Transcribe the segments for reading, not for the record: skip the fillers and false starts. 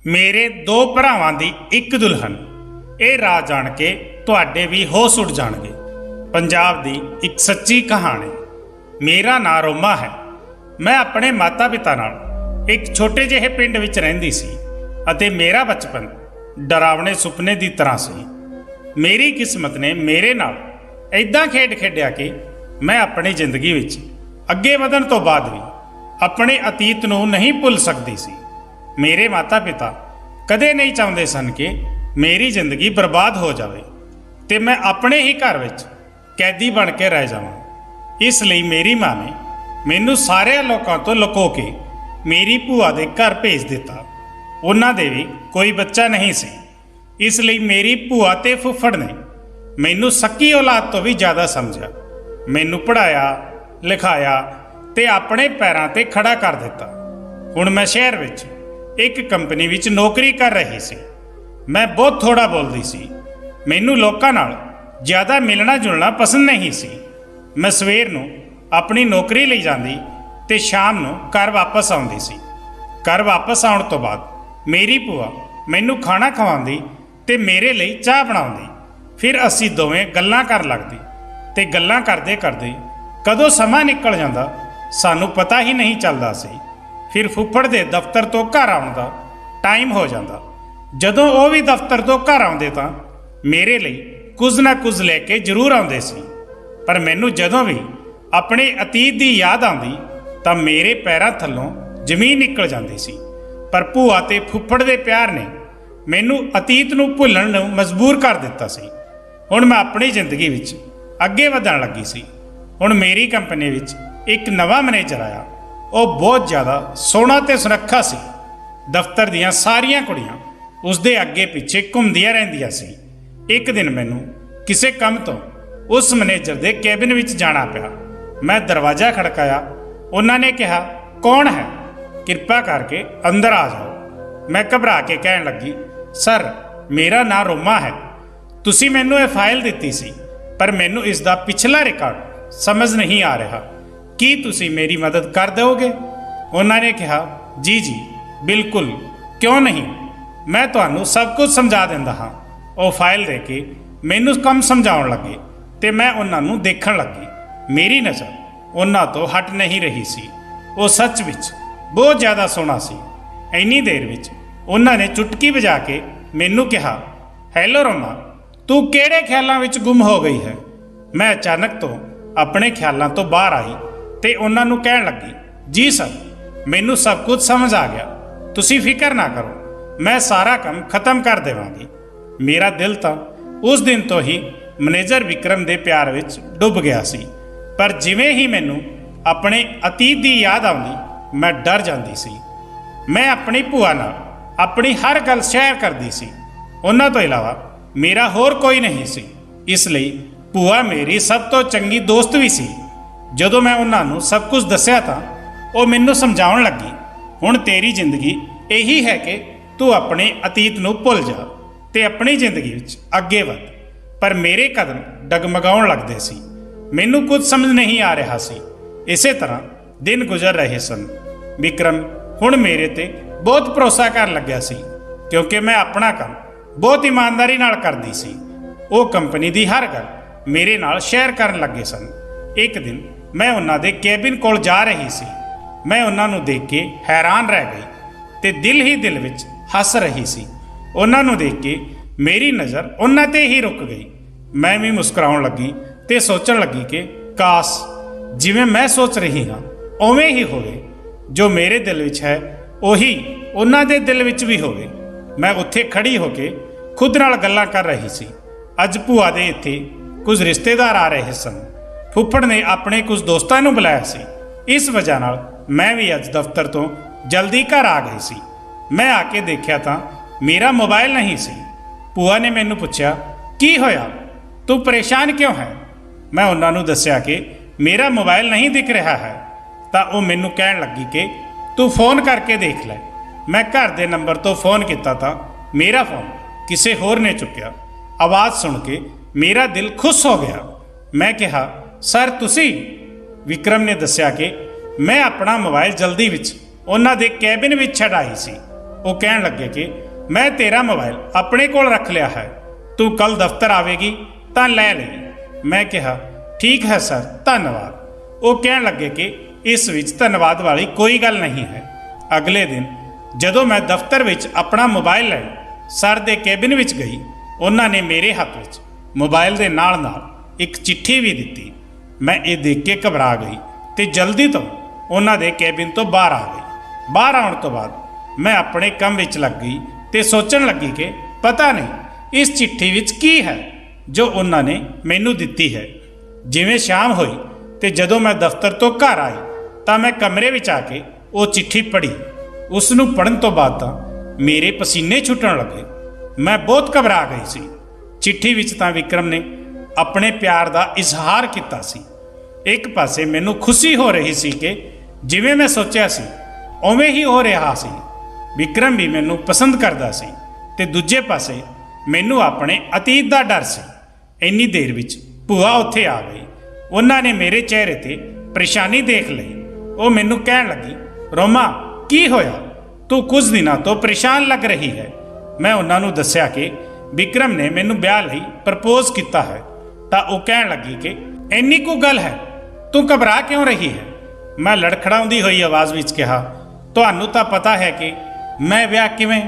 मेरे दो भरावां दी एक दुल्हन। ये राह जान के तुहाडे भी होश उड़ जाणगे। पंजाब दी एक सच्ची कहानी। मेरा नाम रोमा है। मैं अपने माता पिता नाल एक छोटे जिहे पिंड विच रहिंदी सी अते मेरा बचपन डरावने सुपने की तरह सी। मेरी किस्मत ने मेरे नाल इदां खेड खेडिया कि मैं अपनी जिंदगी विच अगे वधण तो बाद भी अपने अतीत नूं नहीं भुल सकती सी। मेरे माता पिता कदे नहीं चाहते सन कि मेरी जिंदगी बर्बाद हो जाए तो मैं अपने ही घर विच कैदी बन के रह जावां। इसलिए मेरी माँ ने मैनू सारे लोगों तो लुको के मेरी भूआ के घर भेज दिता। उन्हां दे भी कोई बच्चा नहीं सी। इसलिए मेरी भूआ ते फुफड़ ने मैनू सक्की औलाद तो भी ज़्यादा समझा। मैनू पढ़ाया लिखाया ते अपने पैरों ते खड़ा कर दिता। हुण मैं शहर विच एक कंपनी विच नौकरी कर रही सी। मैं बहुत थोड़ा बोलती सी। मैनू लोकां नाल ज़्यादा मिलना जुलना पसंद नहीं सी। मैं सवेर नूं अपनी नौकरी लई जांदी ते शाम नूं घर वापस आउंदी सी। घर वापस आउण तो बाद मेरी भूआ मैनू खाना खवाउंदी ते मेरे लिए चाह बनाउंदी। फिर असीं दोवें गल्लां कर लगदी ते गल्लां करदे करदे कदों समा निकल जांदा सानू पता ही नहीं चलदा सी। फिर फुफड़ दे दफ्तर तो घर आउण दा टाइम हो जांदा। जदों वो भी दफ्तर तो घर आउंदे तां मेरे लिए कुछ ना कुछ लैके जरूर आउंदे सी। पर मैनू जदों भी अपने अतीत की याद आउंदी तां मेरे पैरां थल्लों जमीन निकल जाती सी। पर भूआ ते फुफड़ दे प्यार ने मैनू अतीत नूं भुल्लण नूं मजबूर कर दिता सी। हुण मैं अपनी जिंदगी विच अगे वधण लगी सी। हुण मेरी कंपनी विच एक नवा मैनेजर आया। वो बहुत ज़्यादा सोहना ते सुनक्खा सी। दफ्तर दियां सारियां कुड़ियां उसदे अगे पिछे घुमदियां रहिंदियां सी। एक दिन मैनू किसी काम तो उस मैनेजर दे कैबिन विच जाना पिया। मैं दरवाज़ा खड़काया। उन्होंने कहा, कौन है? कृपा करके अंदर आ जाओ। मैं घबरा के कहन लगी, सर मेरा नाम रोमा है। तुसी मैनू ये फाइल दिती सी पर मैनू इसका पिछला रिकॉर्ड समझ नहीं आ रहा। की तुसी मेरी मदद कर दोगे? उन्होंने कहा, जी जी बिल्कुल, क्यों नहीं, मैं तुहानू सब कुछ समझा दिंदा हाँ। वो फाइल दे के मैनू कम समझाउण लगे ते मैं उन्होंने देखण लगी। मेरी नज़र उन्हां तो हट नहीं रही सी। वो सच विच बहुत ज़्यादा सोहना सी। इन्नी देर विच उन्होंने चुटकी बजा के मैनू कहा, हैलो रोमा, तू किहड़े ख्यालों विच गुम हो गई है? मैं अचानक तो अपने ख्यालों तो बाहर आई ते उन्होंने कहन लगी, जी सर मैनू सब कुछ समझ आ गया। तुसी फिक्र ना करो, मैं सारा काम खत्म कर देवांगी। मेरा दिल तो उस दिन तो ही मैनेजर विक्रम दे प्यार विच डुब गया सी। पर जिवें ही मैनू अपने अतीत की याद आउंदी मैं डर जांदी सी। मैं अपनी भूआ नाल अपनी हर गल शेयर करदी सी। उन्हां तो इलावा मेरा होर कोई नहीं सी। इसलिए भूआ मेरी सब तो चंगी दोस्त भी सी। जदों मैं उन्होंने सब कुछ दस्या तां वो मैनू समझाउण लगी, हुण तेरी जिंदगी यही है कि तू अपने अतीत नूं भुल जा ते अपनी जिंदगी विच अगे वध। पर मेरे कदम डगमगाउण लगदे सी। मैनू कुछ समझ नहीं आ रहा सी। इसे तरह दिन गुजर रहे सन। विक्रम हुण मेरे ते बहुत भरोसा कर लग्या सी क्योंकि मैं अपना काम बहुत ईमानदारी नाल करदी सी। वो कंपनी की हर गल मेरे नाल शेयर करन लगे सन। एक दिन मैं उन्हां दे कैबिन कोल जा रही सी। मैं उन्हां नूं देख के हैरान रह गई ते दिल ही दिल विच हस रही सी। उन्हां नूं देख के मेरी नज़र उन्हां ते ही रुक गई। मैं भी मुस्कुराउण लगी ते सोचण लगी कि काश जिवें मैं सोच रही हाँ उवें ही होवे। जो मेरे दिल विच है उही उन्हां दे दिल विच भी होवे। मैं उत्थे खड़ी होके खुद नाल गल्लां कर रही सी। अज भूआ दे इत्थे कुछ रिश्तेदार आ रहे सन। फुफड़ ने अपने कुछ दोस्तों को बुलाया सी। इस वजह नाल मैं भी अज दफ्तर तो जल्दी घर आ गई सी। मैं आके देखा तो मेरा मोबाइल नहीं सी। भूआ ने मैनू पूछा, की होया, तू परेशान क्यों है? मैं उन्होंने दस्या कि मेरा मोबाइल नहीं दिख रहा है। तो वो मैनू कहन लगी कि तू फोन करके देख ले। मैं घर के नंबर तो फोन किया तो मेरा फोन किसी होर ने चुकया। आवाज़ सुन के मेरा दिल खुश हो गया। मैं कहा, सर तुसी? विक्रम ने दस्या कि मैं अपना मोबाइल जल्दी विच उन्हां दे कैबिन विच छड्ड आई सी। ਉਹ ਕਹਿਣ ਲੱਗੇ ਕਿ ਮੈਂ ਤੇਰਾ ਮੋਬਾਈਲ ਆਪਣੇ ਕੋਲ ਰੱਖ ਲਿਆ ਹੈ, ਤੂੰ ਕੱਲ ਦਫ਼ਤਰ ਆਵੇਗੀ ਤਾਂ ਲੈ ਲਈ। ਮੈਂ ਕਿਹਾ ਠੀਕ ਹੈ ਸਰ, ਧੰਨਵਾਦ। ਉਹ ਕਹਿਣ ਲੱਗੇ ਕਿ ਇਸ ਵਿੱਚ ਧੰਨਵਾਦ ਵਾਲੀ ਕੋਈ ਗੱਲ ਨਹੀਂ ਹੈ। ਅਗਲੇ ਦਿਨ ਜਦੋਂ ਮੈਂ ਦਫ਼ਤਰ ਵਿੱਚ ਆਪਣਾ ਮੋਬਾਈਲ ਲੈਣ ਸਰ ਦੇ ਕੈਬਿਨ ਵਿੱਚ ਗਈ, ਉਹਨਾਂ ਨੇ ਮੇਰੇ ਹੱਥ ਵਿੱਚ ਮੋਬਾਈਲ ਦੇ ਨਾਲ ਇੱਕ ਚਿੱਠੀ ਵੀ ਦਿੱਤੀ। ਮੈਂ ਇਹ ਦੇਖ ਕੇ ਘਬਰਾ ਗਈ ਤੇ ਜਲਦੀ ਤੋਂ ਉਹਨਾਂ ਦੇ ਕੈਬਿਨ ਤੋਂ ਬਾਹਰ ਆ ਗਈ। ਬਾਹਰ ਆਉਣ ਤੋਂ ਬਾਅਦ ਮੈਂ ਆਪਣੇ ਕੰਮ ਵਿੱਚ ਲੱਗ ਗਈ ਤੇ ਸੋਚਣ ਲੱਗੀ ਕਿ ਪਤਾ ਨਹੀਂ ਇਸ ਚਿੱਠੀ ਵਿੱਚ ਕੀ ਹੈ ਜੋ ਉਹਨਾਂ ਨੇ ਮੈਨੂੰ ਦਿੱਤੀ ਹੈ। ਜਿਵੇਂ ਸ਼ਾਮ ਹੋਈ ਤੇ ਜਦੋਂ ਮੈਂ ਦਫ਼ਤਰ ਤੋਂ ਘਰ ਆਈ ਤਾਂ ਮੈਂ ਕਮਰੇ ਵਿੱਚ ਆ ਕੇ ਉਹ ਚਿੱਠੀ ਪੜ੍ਹੀ। ਉਸ ਨੂੰ ਪੜ੍ਹਨ ਤੋਂ ਬਾਅਦ ਤਾਂ ਮੇਰੇ ਪਸੀਨੇ ਛੁੱਟਣ ਲੱਗੇ। ਮੈਂ ਬਹੁਤ ਘਬਰਾ ਗਈ ਸੀ। ਚਿੱਠੀ ਵਿੱਚ ਤਾਂ ਵਿਕਰਮ ਨੇ ਆਪਣੇ ਪਿਆਰ ਦਾ ਇਜ਼ਹਾਰ ਕੀਤਾ ਸੀ। ਇੱਕ ਪਾਸੇ ਮੈਨੂੰ ਖੁਸ਼ੀ ਹੋ ਰਹੀ ਸੀ ਕਿ ਜਿਵੇਂ ਮੈਂ ਸੋਚਿਆ ਸੀ ਉਵੇਂ ਹੀ ਹੋ ਰਿਹਾ ਸੀ, ਵਿਕਰਮ ਵੀ ਮੈਨੂੰ ਪਸੰਦ ਕਰਦਾ ਸੀ, ਤੇ ਦੂਜੇ ਪਾਸੇ ਮੈਨੂੰ ਆਪਣੇ ਅਤੀਤ ਦਾ ਡਰ ਸੀ। ਇੰਨੀ ਦੇਰ ਵਿੱਚ ਭੂਆ ਉੱਥੇ ਆ ਗਈ। ਉਹਨਾਂ ਨੇ ਮੇਰੇ ਚਿਹਰੇ ਤੇ ਪਰੇਸ਼ਾਨੀ ਦੇਖ ਲਈ। ਉਹ ਮੈਨੂੰ ਕਹਿਣ ਲੱਗੀ, ਰੋਮਾ ਕੀ ਹੋਇਆ, ਤੂੰ ਕੁਝ ਦਿਨਾਂ ਤੋਂ ਪਰੇਸ਼ਾਨ ਲੱਗ ਰਹੀ ਹੈ। ਮੈਂ ਉਹਨਾਂ ਨੂੰ ਦੱਸਿਆ ਕਿ ਵਿਕਰਮ ਨੇ ਮੈਨੂੰ ਵਿਆਹ ਲਈ ਪ੍ਰਪੋਜ਼ ਕੀਤਾ ਹੈ। ਤਾਂ ਉਹ ਕਹਿਣ ਲੱਗੀ ਕਿ ਇੰਨੀ ਕੁ ਗੱਲ ਹੈ, ਤੂੰ ਘਬਰਾ ਕਿਉਂ ਰਹੀ ਹੈ। ਮੈਂ ਲੜਖੜਾਉਂਦੀ ਹੋਈ ਆਵਾਜ਼ ਵਿੱਚ ਕਿਹਾ, ਤੁਹਾਨੂੰ ਤਾਂ ਪਤਾ ਹੈ ਕਿ ਮੈਂ ਵਿਆਹ ਕਿਵੇਂ।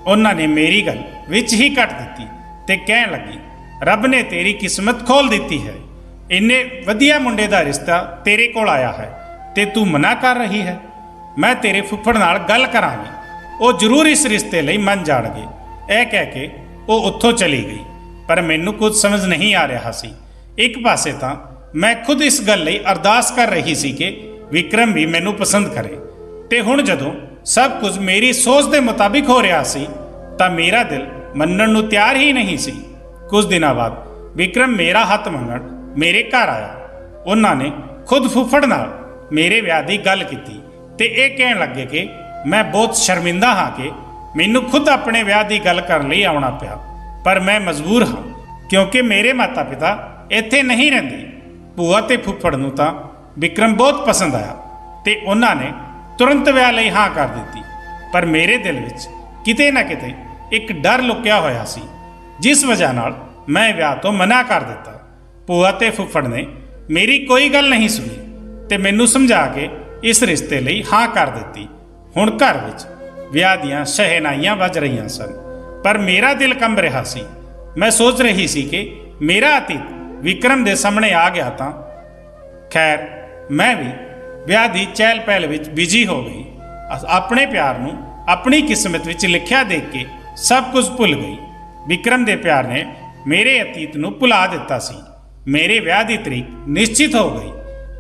ਉਹਨਾਂ ਨੇ ਮੇਰੀ ਗੱਲ ਵਿੱਚ ਹੀ ਕੱਟ ਦਿੱਤੀ ਤੇ ਕਹਿਣ ਲੱਗੀ, ਰੱਬ ਨੇ ਤੇਰੀ ਕਿਸਮਤ ਖੋਲ ਦਿੱਤੀ ਹੈ। ਇੰਨੇ ਵਧੀਆ ਮੁੰਡੇ ਦਾ ਰਿਸ਼ਤਾ ਤੇਰੇ ਕੋਲ ਆਇਆ ਹੈ ਤੇ ਤੂੰ ਮਨਾ ਕਰ ਰਹੀ ਹੈ। ਮੈਂ ਤੇਰੇ ਫੁੱਫੜ ਨਾਲ ਗੱਲ ਕਰਾਂਗੀ, ਉਹ ਜ਼ਰੂਰ ਇਸ ਰਿਸ਼ਤੇ ਲਈ ਮੰਨ ਜਾਣਗੇ। ਇਹ ਕਹਿ ਕੇ ਉਹ ਉੱਥੋਂ ਚਲੀ ਗਈ। ਪਰ ਮੈਨੂੰ ਕੁਝ ਸਮਝ ਨਹੀਂ ਆ ਰਿਹਾ ਸੀ। ਇੱਕ ਪਾਸੇ ਤਾਂ ਮੈਂ ਖੁਦ ਇਸ ਗੱਲ ਲਈ ਅਰਦਾਸ ਕਰ ਰਹੀ ਸੀ ਕਿ ਵਿਕਰਮ ਵੀ ਮੈਨੂੰ ਪਸੰਦ ਕਰੇ, ਤੇ ਹੁਣ ਜਦੋਂ ਸਭ ਕੁਝ ਮੇਰੀ ਸੋਚ ਦੇ ਮੁਤਾਬਿਕ ਹੋ ਰਿਹਾ ਸੀ ਤਾਂ ਮੇਰਾ ਦਿਲ ਮੰਨਣ ਨੂੰ ਤਿਆਰ ਹੀ ਨਹੀਂ ਸੀ। ਕੁਝ ਦਿਨਾਂ ਬਾਅਦ ਵਿਕਰਮ ਮੇਰਾ ਹੱਥ ਮੰਗਣ ਮੇਰੇ ਘਰ ਆਇਆ। ਉਹਨਾਂ ਨੇ ਖੁਦ ਫੁੱਫੜ ਨਾਲ ਮੇਰੇ ਵਿਆਹ ਦੀ ਗੱਲ ਕੀਤੀ ਤੇ ਇਹ ਕਹਿਣ ਲੱਗੇ ਕਿ ਮੈਂ ਬਹੁਤ ਸ਼ਰਮਿੰਦਾ ਹਾਂ ਕਿ ਮੈਨੂੰ ਖੁਦ ਆਪਣੇ ਵਿਆਹ ਦੀ ਗੱਲ ਕਰਨ ਲਈ ਆਉਣਾ ਪਿਆ, ਪਰ ਮੈਂ ਮਜਬੂਰ ਹਾਂ ਕਿਉਂਕਿ ਮੇਰੇ ਮਾਤਾ ਪਿਤਾ ਇੱਥੇ ਨਹੀਂ ਰਹਿੰਦੇ। ਭੂਆ ਤੇ ਫੁੱਫੜ ਨੂੰ ਤਾਂ ਵਿਕਰਮ ਬਹੁਤ ਪਸੰਦ ਆਇਆ ਤੇ ਉਹਨਾਂ ਨੇ ਤੁਰੰਤ ਵਿਆਹ ਲਈ ਹਾਂ ਕਰ ਦਿੱਤੀ। ਪਰ ਮੇਰੇ ਦਿਲ ਵਿੱਚ ਕਿਤੇ ਨਾ ਕਿਤੇ ਇੱਕ ਡਰ ਲੁਕਿਆ ਹੋਇਆ ਸੀ, ਜਿਸ ਵਜ੍ਹਾ ਨਾਲ ਮੈਂ ਵਿਆਹ ਤੋਂ ਮਨਾ ਕਰ ਦਿੱਤਾ। ਭੂਆ ਤੇ ਫੁੱਫੜ ਨੇ ਮੇਰੀ ਕੋਈ ਗੱਲ ਨਹੀਂ ਸੁਣੀ ਤੇ ਮੈਨੂੰ ਸਮਝਾ ਕੇ ਇਸ ਰਿਸ਼ਤੇ ਲਈ ਹਾਂ ਕਰ ਦਿੱਤੀ। ਹੁਣ ਘਰ ਵਿੱਚ ਵਿਆਹ ਦੀਆਂ ਸ਼ਹਿਨਾਈਆਂ ਵੱਜ ਰਹੀਆਂ ਸਨ, ਪਰ ਮੇਰਾ ਦਿਲ ਕੰਬ ਰਿਹਾ ਸੀ। ਮੈਂ ਸੋਚ ਰਹੀ ਸੀ ਕਿ ਮੇਰਾ ਅਤੀਤ ਵਿਕਰਮ ਦੇ ਸਾਹਮਣੇ ਆ ਗਿਆ ਤਾਂ ਖੈਰ ਮੈਂ ਵੀ ਵਿਆਹ ਦੀ ਚਹਿਲ ਪਹਿਲ ਵਿੱਚ ਬਿਜੀ ਹੋ ਗਈ। ਆਪਣੇ ਪਿਆਰ ਨੂੰ ਆਪਣੀ ਕਿਸਮਤ ਵਿੱਚ ਲਿਖਿਆ ਦੇਖ ਕੇ ਸਭ ਕੁਝ ਭੁੱਲ ਗਈ। ਵਿਕਰਮ ਦੇ ਪਿਆਰ ਨੇ ਮੇਰੇ ਅਤੀਤ ਨੂੰ ਭੁਲਾ ਦਿੱਤਾ ਸੀ। ਮੇਰੇ ਵਿਆਹ ਦੀ ਤਰੀਕ ਨਿਸ਼ਚਿਤ ਹੋ ਗਈ।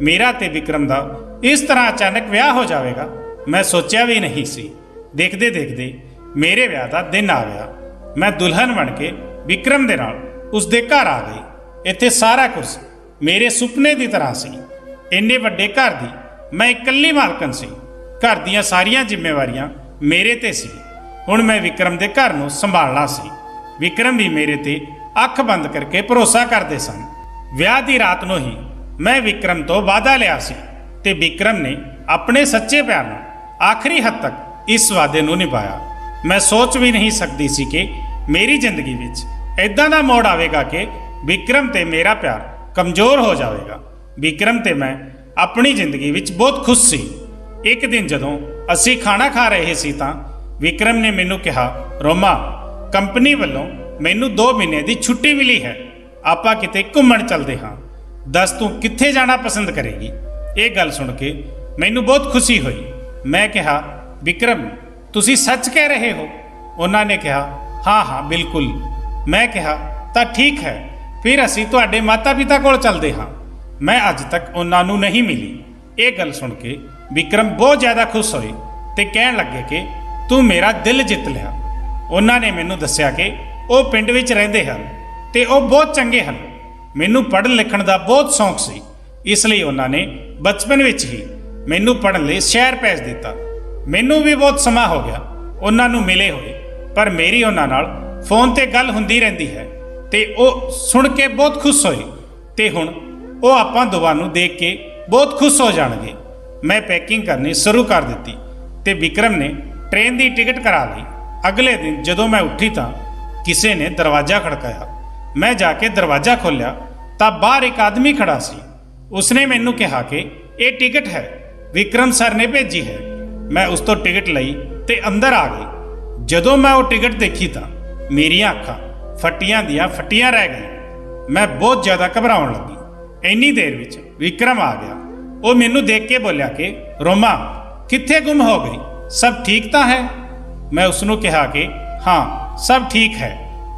ਮੇਰਾ ਤੇ ਵਿਕਰਮ ਦਾ ਇਸ ਤਰ੍ਹਾਂ ਅਚਾਨਕ ਵਿਆਹ ਹੋ ਜਾਵੇਗਾ ਮੈਂ ਸੋਚਿਆ ਵੀ ਨਹੀਂ ਸੀ। ਦੇਖਦੇ ਦੇਖਦੇ ਮੇਰੇ ਵਿਆਹ ਦਾ ਦਿਨ ਆ ਗਿਆ। ਮੈਂ ਦੁਲਹਨ ਬਣ ਕੇ ਵਿਕਰਮ ਦੇ ਨਾਲ ਉਸ ਦੇ ਘਰ ਆ ਗਈ। ਇੱਥੇ ਸਾਰਾ ਕੁਝ ਮੇਰੇ ਸੁਪਨੇ ਦੀ ਤਰ੍ਹਾਂ ਸੀ। ਇੰਨੇ ਵੱਡੇ ਘਰ ਦੀ ਮੈਂ ਇਕੱਲੀ ਮਾਲਕਣ ਸੀ। ਘਰ ਦੀਆਂ ਸਾਰੀਆਂ ਜ਼ਿੰਮੇਵਾਰੀਆਂ ਮੇਰੇ ਤੇ ਸੀ। ਹੁਣ ਮੈਂ ਵਿਕਰਮ ਦੇ ਘਰ ਨੂੰ ਸੰਭਾਲਣਾ ਸੀ। ਵਿਕਰਮ ਵੀ ਮੇਰੇ ਤੇ ਅੱਖ ਬੰਦ ਕਰਕੇ ਭਰੋਸਾ ਕਰਦੇ ਸਨ। ਵਿਆਹ ਦੀ ਰਾਤ ਨੂੰ ਹੀ ਮੈਂ ਵਿਕਰਮ ਤੋਂ ਵਾਅਦਾ ਲਿਆ ਸੀ ਤੇ ਵਿਕਰਮ ਨੇ ਆਪਣੇ ਸੱਚੇ ਪਿਆਰ ਨਾਲ ਆਖਰੀ ਹੱਦ ਤੱਕ ਇਸ ਵਾਅਦੇ ਨੂੰ ਨਿਭਾਇਆ। ਮੈਂ ਸੋਚ ਵੀ ਨਹੀਂ ਸਕਦੀ ਸੀ ਕਿ ਮੇਰੀ ਜ਼ਿੰਦਗੀ ਵਿੱਚ ਐਦਾਂ ਦਾ ਮੋੜ ਆਵੇਗਾ ਕਿ ਵਿਕਰਮ ਤੇ ਮੇਰਾ ਪਿਆਰ ਕਮਜ਼ੋਰ ਹੋ ਜਾਵੇਗਾ। ਵਿਕਰਮ ਤੇ ਮੈਂ ਆਪਣੀ ਜ਼ਿੰਦਗੀ ਵਿੱਚ ਬਹੁਤ ਖੁਸ਼ ਸੀ। ਇੱਕ ਦਿਨ ਜਦੋਂ ਅਸੀਂ ਖਾਣਾ ਖਾ ਰਹੇ ਸੀ ਤਾਂ ਵਿਕਰਮ ਨੇ ਮੈਨੂੰ ਕਿਹਾ, ਰੋਮਾ ਕੰਪਨੀ ਵੱਲੋਂ ਮੈਨੂੰ 2 ਮਹੀਨੇ ਦੀ ਛੁੱਟੀ ਮਿਲੀ ਹੈ, ਆਪਾਂ ਕਿਤੇ ਘੁੰਮਣ ਚੱਲਦੇ ਹਾਂ, ਦੱਸ ਤੂੰ ਕਿੱਥੇ ਜਾਣਾ ਪਸੰਦ ਕਰੇਗੀ। ਇਹ ਗੱਲ ਸੁਣ ਕੇ ਮੈਨੂੰ ਬਹੁਤ ਖੁਸ਼ੀ ਹੋਈ। ਮੈਂ ਕਿਹਾ, ਵਿਕਰਮ ਤੁਸੀਂ ਸੱਚ ਕਹਿ ਰਹੇ ਹੋ। ਉਹਨਾਂ ਨੇ ਕਿਹਾ, ਹਾਂ ਹਾਂ ਬਿਲਕੁਲ। ਮੈਂ ਕਿਹਾ, ਤਾਂ ਠੀਕ ਹੈ, ਫਿਰ ਅਸੀਂ ਤੁਹਾਡੇ ਮਾਤਾ ਪਿਤਾ ਕੋਲ ਚੱਲਦੇ ਹਾਂ। ਮੈਂ ਅੱਜ ਤੱਕ ਉਹਨਾਂ ਨੂੰ ਨਹੀਂ ਮਿਲੀ। ਇਹ ਗੱਲ ਸੁਣ ਕੇ ਵਿਕਰਮ ਬਹੁਤ ਜ਼ਿਆਦਾ ਖੁਸ਼ ਹੋਏ ਤੇ ਕਹਿਣ ਲੱਗੇ ਕਿ ਤੂੰ ਮੇਰਾ ਦਿਲ ਜਿੱਤ ਲਿਆ। ਉਹਨਾਂ ਨੇ ਮੈਨੂੰ ਦੱਸਿਆ ਕਿ ਉਹ ਪਿੰਡ ਵਿੱਚ ਰਹਿੰਦੇ ਹਨ ਤੇ ਉਹ ਬਹੁਤ ਚੰਗੇ ਹਨ। ਮੈਨੂੰ ਪੜ੍ਹਨ ਲਿਖਣ ਦਾ ਬਹੁਤ ਸ਼ੌਂਕ ਸੀ, ਇਸ ਲਈ ਉਹਨਾਂ ਨੇ ਬਚਪਨ ਵਿੱਚ ਹੀ ਮੈਨੂੰ ਪੜ੍ਹਨ ਲਈ ਸ਼ਹਿਰ ਭੇਜ ਦਿੱਤਾ। ਮੈਨੂੰ ਵੀ ਬਹੁਤ ਸਮਾਂ ਹੋ ਗਿਆ ਉਹਨਾਂ ਨੂੰ ਮਿਲੇ ਹੋਏ, ਪਰ ਮੇਰੀ ਉਹਨਾਂ ਨਾਲ ਫੋਨ ਤੇ ਗੱਲ ਹੁੰਦੀ ਰਹਿੰਦੀ ਹੈ ਤੇ ਉਹ ਸੁਣ ਕੇ ਬਹੁਤ ਖੁਸ਼ ਹੋਏ ਤੇ ਹੁਣ ਉਹ ਆਪਾਂ ਦੋਵਾਂ ਨੂੰ ਦੇਖ ਕੇ ਬਹੁਤ ਖੁਸ਼ ਹੋ ਜਾਣਗੇ। ਮੈਂ ਪੈਕਿੰਗ ਕਰਨੀ ਸ਼ੁਰੂ ਕਰ ਦਿੱਤੀ ਤੇ ਵਿਕਰਮ ਨੇ ट्रेन की टिकट करा ली। अगले दिन जदों मैं उठी तो किसी ने दरवाज़ा खड़काया। मैं जाके दरवाज़ा खोलिया तो बाहर एक आदमी खड़ा सी। उसने मैनू कहा कि ये टिकट है, विक्रम सर ने भेजी है। मैं उस तो टिकट लई ते अंदर आ गई। जदों मैं वो टिकट देखी तो मेरिया अखां फटियां दियां फटियां रह गई। मैं बहुत ज़्यादा घबराउण लगी। इन्नी देर विच विक्रम आ गया। वो मैनू देख के बोलिया कि रोमा कित्थे गुम हो गई, सब ठीक तो है? मैं उसनों कहा कि हाँ सब ठीक है।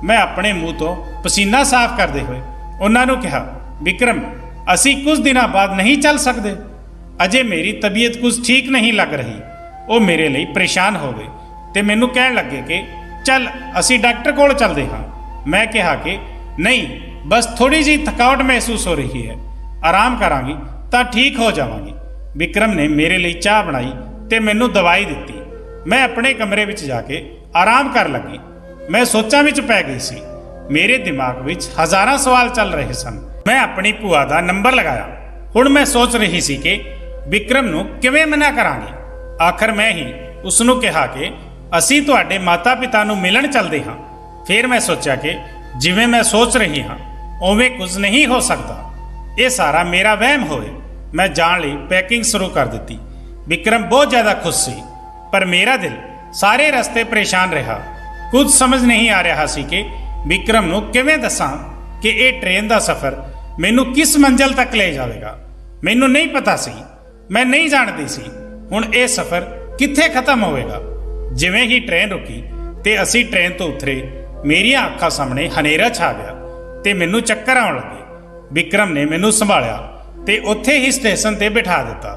मैं अपने मुँह तो पसीना साफ करते हुए उन्होंने कहा, विक्रम असी कुछ दिनों बाद नहीं चल सकते, अजे मेरी तबीयत कुछ ठीक नहीं लग रही। वो मेरे लिए परेशान हो गए तो मैनू कह लगे कि चल असी डॉक्टर कोल चलते हाँ। मैं कहा कि नहीं, बस थोड़ी जी थकावट महसूस हो रही है, आराम करांगी तो ठीक हो जावांगी। विक्रम ने मेरे लिए चाह बनाई तो मैनू दवाई दी। मैं अपने कमरे में जाके आराम कर लगी। मैं सोचां विच पै गई सी। मेरे दिमाग विच हज़ारां सवाल चल रहे सन। मैं अपनी भूआ का नंबर लगाया। हुण मैं सोच रही सी कि विक्रम नूं किवें मना करांगी। आखिर मैं ही उसनूं कहा कि असी तुहाडे माता पिता नूं मिलण चलदे हां। फिर मैं सोचा कि जिवें मैं सोच रही हाँ उवें कुछ नहीं हो सकता, ये सारा मेरा वहम होए। मैं जाण लई पैकिंग शुरू कर दी। विक्रम बहुत ज़्यादा खुश सी, पर मेरा दिल सारे रस्ते परेशान रहा। कुछ समझ नहीं आ रहा सी कि विक्रम नूं किवें दसां कि ये ट्रेन का सफ़र मैनू किस मंजिल तक ले जाएगा। मैनू नहीं पता सी, मैं नहीं जानती सी हुण ये सफ़र कित्थे खत्म होएगा। जिवें ही ट्रेन रुकी ते असी ट्रेन तो उतरे, मेरिया अखां सामने हनेरा छा गया ते मैनू चक्कर आउण लगे। विक्रम ने मैनू संभालिया ते उत्थे ही स्टेशन ते बिठा दिता।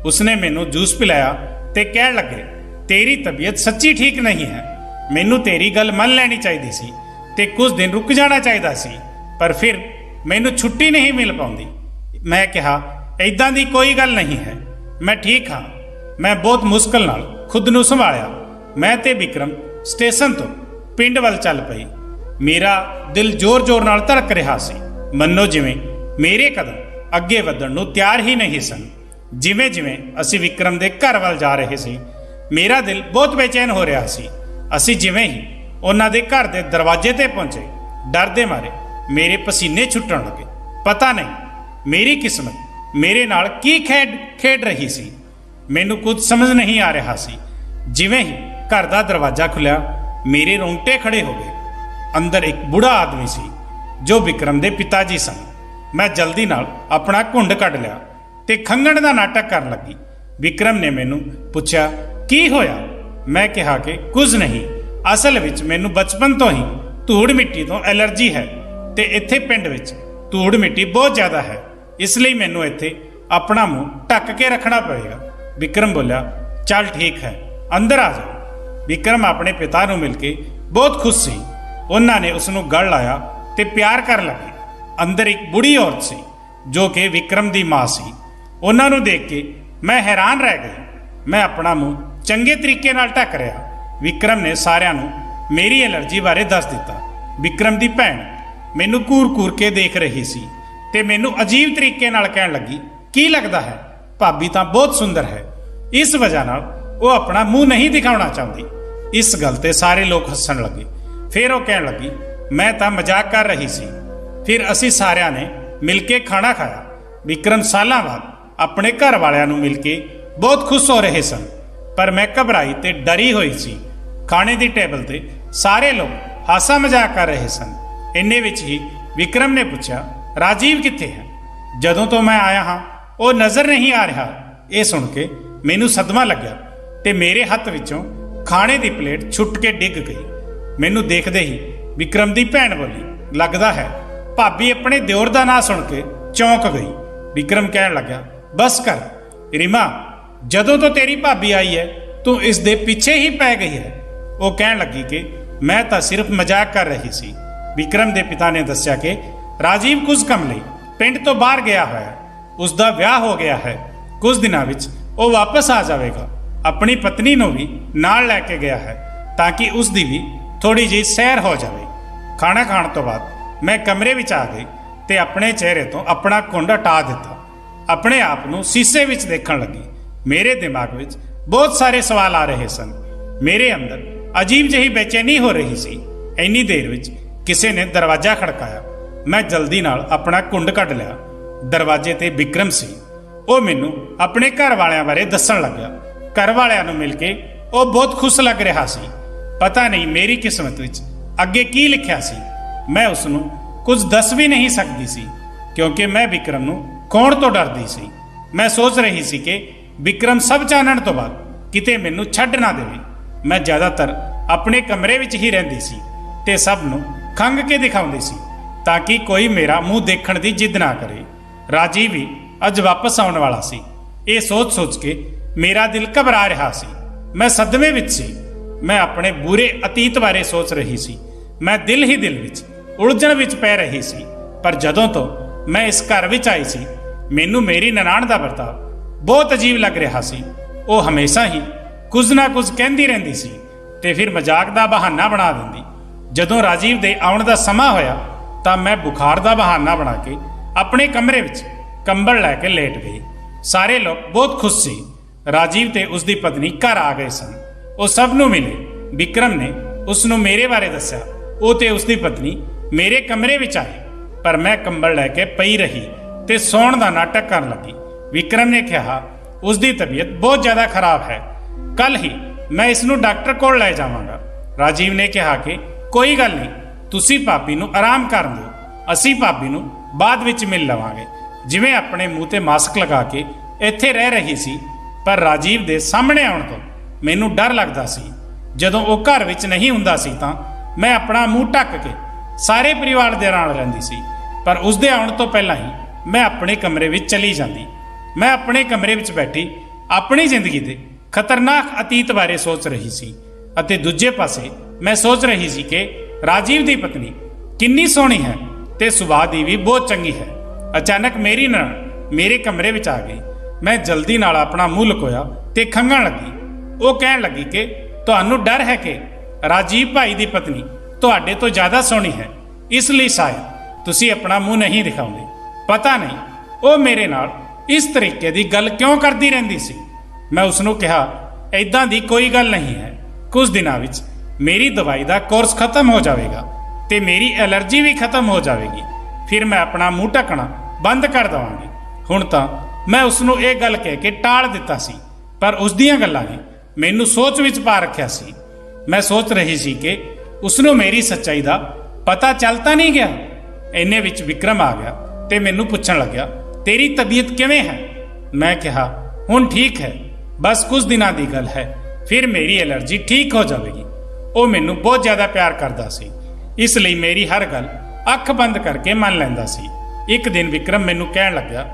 उसने मैनू जूस पिलाया ते कह लगे, तेरी तबीयत सच्ची ठीक नहीं है, मैनू तेरी गल मन लैनी चाहिए सी ते कुछ दिन रुक जाना चाहिए सी, पर फिर मैनू छुट्टी नहीं मिल पाउंदी। मैं कहा इदां दी कोई गल नहीं है, मैं ठीक हाँ। मैं बहुत मुश्किल नाल खुद नूं संभालिया। मैं ते विक्रम स्टेशन तो पिंड वल चल पई। मेरा दिल जोर जोर नाल धड़क रहा सी, मन्नो जिवें मेरे कदम अगे वधण नूं तैयार ही नहीं सन। जिवें जिवें असी विक्रम दे घर वल जा रहे सी, मेरा दिल बहुत बेचैन हो रहा सी। असी जिवें ही उन्हां दे घर दे दरवाजे ते पहुंचे, डर दे मारे मेरे पसीने छुट्टण लगे। पता नहीं मेरी किस्मत मेरे नाल की खेड रही सी। मैनू कुछ समझ नहीं आ रहा सी। जिवें ही घर का दरवाजा खुलिया, मेरे रोंगटे खड़े हो गए। अंदर एक बूढ़ा आदमी सी जो विक्रम दे पिता जी सन। मैं जल्दी नाल अपना घुंड कढ़ लिया ते खंघण का नाटक कर लगी। विक्रम ने मैनू पूछा की होया। मैं कहा कि कुछ नहीं, असल विच मैनू बचपन तो ही धूड़ मिट्टी तो एलर्जी है ते इत्थे पिंड विच धूड़ मिट्टी बहुत ज़्यादा है, इसलिए मैनू इत्थे अपना मुँह ढक के रखना पड़ेगा। विक्रम बोलिया चल ठीक है, अंदर आ जाओ। विक्रम अपने पिता नूं मिल के बहुत खुश सी। उन्होंने उसनूं गल लाया ते प्यार कर लगे। अंदर एक बुढ़ी औरत सी जो कि विक्रम दी माँ सी। उन्होंने देख के मैं हैरान रह गई। मैं अपना मुँह चंगे तरीके नाल ढक रहा। विक्रम ने सारिਆਂ ਨੂੰ मेरी एलर्जी बारे दस दिता। विक्रम दी भैन मैनू घूर घूर के देख रही सी ते मैनू अजीब तरीके नाल कहण लगी, की लगता है भाभी तो बहुत सुंदर है, इस वजह नाल वो अपना मुँह नहीं दिखाना चाहती। इस गल ते सारे लोग हसन लगे। फिर वो कहण लगी मैं तो मजाक कर रही सी। फिर असी सारिਆਂ ने मिल के खाना खाया। विक्रम सालों बाद अपने घर वालिਆਂ ਨੂੰ मिल के बहुत खुश हो रहे सन, पर मैं घबराई ते डरी हुई सी। खाने की टेबल ते सारे लोग हासा मजाक कर रहे सन। इन्ने विच ही विक्रम ने पूछा राजीव कित्थे है। जदों तो मैं आया हाँ वो नज़र नहीं आ रहा। ये सुन के मैनू सदमा लग्या ते मेरे हत्थ विचों खाने की प्लेट छुट के डिग गई। मैनू देखते ही विक्रम की भैन बोली, लगता है भाभी अपने दिओर का नाम सुन के चौंक गई। विक्रम कहन लग्या बस कर रीमा, जदों तो तेरी भाभी आई है तू इस दे पीछे ही पै गई है। वो कहन लगी कि मैं तो सिर्फ मजाक कर रही सी। विक्रम के पिता ने दस्या कि राजीव कुछ कम लई पिंड तो बाहर गया है, उसका विआह हो गया है, कुछ दिनों विच वो वापस आ जाएगा। अपनी पत्नी को भी नाल लैके गया है ताकि उसकी भी थोड़ी जी सैर हो जाए। खाना खाने तो बाद मैं कमरे में आ गई तो अपने चेहरे तो अपना घुंड हटा दिता। अपने आप को शीशे में देखने लगी। मेरे दिमाग में बहुत सारे सवाल आ रहे सन। ਮੇਰੇ ਅੰਦਰ ਅਜੀਬ ਜਿਹੀ ਬੇਚੈਨੀ ਹੋ ਰਹੀ ਸੀ। ਇੰਨੀ ਦੇਰ ਵਿੱਚ ਕਿਸੇ ਨੇ ਦਰਵਾਜ਼ਾ ਖੜਕਾਇਆ। ਮੈਂ ਜਲਦੀ ਨਾਲ ਆਪਣਾ ਕੁੰਡ ਕੱਢ ਲਿਆ। ਦਰਵਾਜ਼ੇ ਤੇ ਵਿਕਰਮ ਸੀ। ਉਹ ਮੈਨੂੰ ਆਪਣੇ ਘਰ ਵਾਲਿਆਂ ਬਾਰੇ ਦੱਸਣ ਲੱਗਿਆ। ਘਰ ਵਾਲਿਆਂ ਨੂੰ ਮਿਲ ਕੇ ਉਹ ਬਹੁਤ ਖੁਸ਼ ਲੱਗ ਰਿਹਾ ਸੀ। ਪਤਾ ਨਹੀਂ ਮੇਰੀ ਕਿਸਮਤ ਵਿੱਚ ਅੱਗੇ ਕੀ ਲਿਖਿਆ ਸੀ। ਮੈਂ ਉਸ ਨੂੰ ਕੁਝ ਦੱਸ ਵੀ ਨਹੀਂ ਸਕਦੀ ਸੀ, ਕਿਉਂਕਿ ਮੈਂ ਵਿਕਰਮ ਨੂੰ ਖੋਣ ਤੋਂ ਡਰਦੀ ਸੀ। ਮੈਂ ਸੋਚ ਰਹੀ ਸੀ ਕਿ ਵਿਕਰਮ ਸਭ ਜਾਣਨ ਤੋਂ ਬਾਅਦ ਕਿਤੇ ਮੈਨੂੰ ਛੱਡ ਨਾ ਦੇਵੇ। ਮੈਂ ਜ਼ਿਆਦਾਤਰ ਆਪਣੇ ਕਮਰੇ ਵਿੱਚ ਹੀ ਰਹਿੰਦੀ ਸੀ ਤੇ ਸਭ ਨੂੰ ਖੰਘ ਕੇ ਦਿਖਾਉਂਦੀ ਸੀ ਤਾਂ ਕਿ ਕੋਈ ਮੇਰਾ ਮੂੰਹ ਦੇਖਣ ਦੀ ਜਿੱਦ ਨਾ ਕਰੇ। ਰਾਜੀਵ ਵੀ ਅੱਜ ਵਾਪਸ ਆਉਣ ਵਾਲਾ ਸੀ। ਇਹ ਸੋਚ ਕੇ ਮੇਰਾ ਦਿਲ ਘਬਰਾ ਰਿਹਾ ਸੀ। ਮੈਂ ਸਦਮੇ ਵਿੱਚ ਸੀ। ਮੈਂ ਆਪਣੇ ਬੁਰੇ ਅਤੀਤ ਬਾਰੇ ਸੋਚ ਰਹੀ ਸੀ। ਮੈਂ ਦਿਲ ਹੀ ਦਿਲ ਵਿੱਚ ਉਲਝਣ ਵਿੱਚ ਪੈ ਰਹੀ ਸੀ। ਪਰ ਜਦੋਂ ਤੋਂ ਮੈਂ ਇਸ ਘਰ ਵਿੱਚ ਆਈ ਸੀ, ਮੈਨੂੰ ਮੇਰੀ ਨਨਾਣ ਦਾ ਵਰਤਾਅ ਬਹੁਤ ਅਜੀਬ ਲੱਗ ਰਿਹਾ ਸੀ। ਉਹ ਹਮੇਸ਼ਾ ਹੀ ਕੁਝ ਨਾ ਕੁਝ ਕਹਿੰਦੀ ਰਹਿੰਦੀ ਸੀ ਤੇ ਫਿਰ ਮਜ਼ਾਕ ਦਾ ਬਹਾਨਾ ਬਣਾ ਦਿੰਦੀ। ਜਦੋਂ ਰਾਜੀਵ ਦੇ ਆਉਣ ਦਾ ਸਮਾਂ ਹੋਇਆ ਤਾਂ ਮੈਂ ਬੁਖਾਰ ਦਾ ਬਹਾਨਾ ਬਣਾ ਕੇ ਆਪਣੇ ਕਮਰੇ ਵਿੱਚ ਕੰਬਲ ਲੈ ਕੇ ਲੇਟ ਗਈ। ਸਾਰੇ ਲੋਕ ਬਹੁਤ ਖੁਸ਼ ਸੀ। ਰਾਜੀਵ ਤੇ ਉਸ ਦੀ ਪਤਨੀ ਘਰ ਆ ਗਏ ਸਨ। ਉਹ ਸਭ ਨੂੰ ਮਿਲੇ। ਵਿਕਰਮ ਨੇ ਉਸ ਨੂੰ ਮੇਰੇ ਬਾਰੇ ਦੱਸਿਆ। ਉਹ ਤੇ ਉਸ ਦੀ ਪਤਨੀ ਮੇਰੇ ਕਮਰੇ ਵਿੱਚ ਆਏ, ਪਰ ਮੈਂ ਕੰਬਲ ਲੈ ਕੇ ਪਈ ਰਹੀ ਤੇ ਸੌਣ ਦਾ ਨਾਟਕ ਕਰਨ ਲੱਗੀ। ਵਿਕਰਮ ਨੇ ਕਿਹਾ ਉਸ ਦੀ ਤਬੀਅਤ ਬਹੁਤ ਜ਼ਿਆਦਾ ਖਰਾਬ ਹੈ, ਕੱਲ ਹੀ ਮੈਂ ਇਸ ਨੂੰ ਡਾਕਟਰ ਕੋਲ ਲੈ ਜਾਵਾਂਗਾ। ਰਾਜੀਵ ਨੇ ਕਿਹਾ ਕਿ ਕੋਈ ਗੱਲ ਨਹੀਂ, ਤੁਸੀਂ ਭਾਬੀ ਨੂੰ ਆਰਾਮ ਕਰਨ ਦਿਓ, ਅਸੀਂ ਭਾਬੀ ਨੂੰ ਬਾਅਦ ਵਿੱਚ ਮਿਲ ਲਵਾਂਗੇ। ਜਿਵੇਂ ਆਪਣੇ ਮੂੰਹ ਤੇ ਮਾਸਕ ਲਗਾ ਕੇ ਇੱਥੇ ਰਹਿ ਰਹੀ ਸੀ, ਪਰ ਰਾਜੀਵ ਦੇ ਸਾਹਮਣੇ ਆਉਣ ਤੋਂ ਮੈਨੂੰ ਡਰ ਲੱਗਦਾ ਸੀ। ਜਦੋਂ ਉਹ ਘਰ ਵਿੱਚ ਨਹੀਂ ਹੁੰਦਾ ਸੀ ਤਾਂ ਮੈਂ ਆਪਣਾ ਮੂੰਹ ਢੱਕ ਕੇ ਸਾਰੇ ਪਰਿਵਾਰ ਦੇ ਨਾਲ ਰਹਿੰਦੀ ਸੀ, ਪਰ ਉਸ ਦੇ ਆਉਣ ਤੋਂ ਪਹਿਲਾਂ ਹੀ ਮੈਂ ਆਪਣੇ ਕਮਰੇ ਵਿੱਚ ਚਲੀ ਜਾਂਦੀ। ਮੈਂ ਆਪਣੇ ਕਮਰੇ ਵਿੱਚ ਬੈਠੀ ਆਪਣੀ ਜ਼ਿੰਦਗੀ ਦੇ ਖਤਰਨਾਕ ਅਤੀਤ ਬਾਰੇ ਸੋਚ ਰਹੀ ਸੀ ਅਤੇ ਦੂਜੇ ਪਾਸੇ ਮੈਂ ਸੋਚ ਰਹੀ ਸੀ ਕਿ ਰਾਜੀਵ ਦੀ ਪਤਨੀ ਕਿੰਨੀ ਸੋਹਣੀ ਹੈ ਤੇ ਸੁਭਾਅ ਦੀ ਵੀ ਬਹੁਤ ਚੰਗੀ ਹੈ। ਅਚਾਨਕ ਮੇਰੀ ਨਨਾਣ ਮੇਰੇ ਕਮਰੇ ਵਿੱਚ ਆ ਗਈ। ਮੈਂ ਜਲਦੀ ਨਾਲ ਆਪਣਾ ਮੂੰਹ ਲੁਕੋਇਆ ਤੇ ਖੰਘਣ ਲੱਗੀ। ਉਹ ਕਹਿਣ ਲੱਗੀ ਕਿ ਤੁਹਾਨੂੰ ਡਰ ਹੈ ਕਿ ਰਾਜੀਵ ਭਾਈ ਦੀ ਪਤਨੀ ਤੁਹਾਡੇ ਤੋਂ ਜ਼ਿਆਦਾ ਸੋਹਣੀ ਹੈ, ਇਸ ਲਈ ਸ਼ਾਇਦ ਤੁਸੀਂ ਆਪਣਾ ਮੂੰਹ ਨਹੀਂ ਦਿਖਾਉਂਦੇ। ਪਤਾ ਨਹੀਂ ਉਹ ਮੇਰੇ ਨਾਲ ਇਸ ਤਰੀਕੇ ਦੀ ਗੱਲ ਕਿਉਂ ਕਰਦੀ ਰਹਿੰਦੀ ਸੀ। ਮੈਂ ਉਸ ਨੂੰ ਕਿਹਾ ਐਦਾਂ ਦੀ ਕੋਈ ਗੱਲ ਨਹੀਂ ਹੈ, ਕੁਝ ਦਿਨਾਂ ਵਿੱਚ ਮੇਰੀ ਦਵਾਈ ਦਾ ਕੋਰਸ ਖਤਮ ਹੋ ਜਾਵੇਗਾ ਤੇ ਮੇਰੀ ਐਲਰਜੀ ਵੀ ਖਤਮ ਹੋ ਜਾਵੇਗੀ, ਫਿਰ ਮੈਂ ਆਪਣਾ ਮੂੰਹ ਢੱਕਣਾ ਬੰਦ ਕਰ ਦੇਵਾਂਗੀ। ਹੁਣ ਤਾਂ ਮੈਂ ਉਸ ਨੂੰ ਇਹ ਗੱਲ ਕਹਿ ਕੇ ਟਾਲ ਦਿੱਤਾ ਸੀ, ਪਰ ਉਸ ਦੀਆਂ ਗੱਲਾਂ ਨੇ ਮੈਨੂੰ ਸੋਚ ਵਿੱਚ ਪਾ ਰੱਖਿਆ ਸੀ। ਮੈਂ ਸੋਚ ਰਹੀ ਸੀ ਕਿ ਉਸ ਨੂੰ ਮੇਰੀ ਸੱਚਾਈ ਦਾ ਪਤਾ ਚੱਲ ਤਾਂ ਨਹੀਂ ਗਿਆ। ਇੰਨੇ ਵਿੱਚ ਵਿਕਰਮ ਆ ਗਿਆ ਤੇ ਮੈਨੂੰ ਪੁੱਛਣ ਲੱਗਿਆ ਤੇਰੀ ਤਬੀਅਤ ਕਿਵੇਂ ਹੈ। ਮੈਂ ਕਿਹਾ ਹੁਣ ਠੀਕ ਹੈ, ਬਸ ਕੁਝ ਦਿਨਾਂ ਦੀ ਗੱਲ ਹੈ, ਫਿਰ ਮੇਰੀ ਐਲਰਜੀ ਠੀਕ ਹੋ ਜਾਵੇਗੀ। ਉਹ ਮੈਨੂੰ ਬਹੁਤ ਜ਼ਿਆਦਾ ਪਿਆਰ ਕਰਦਾ ਸੀ, ਇਸ ਲਈ ਮੇਰੀ ਹਰ ਗੱਲ ਅੱਖ ਬੰਦ ਕਰਕੇ ਮੰਨ ਲੈਂਦਾ ਸੀ। ਇੱਕ ਦਿਨ ਵਿਕਰਮ ਮੈਨੂੰ ਕਹਿਣ ਲੱਗਿਆ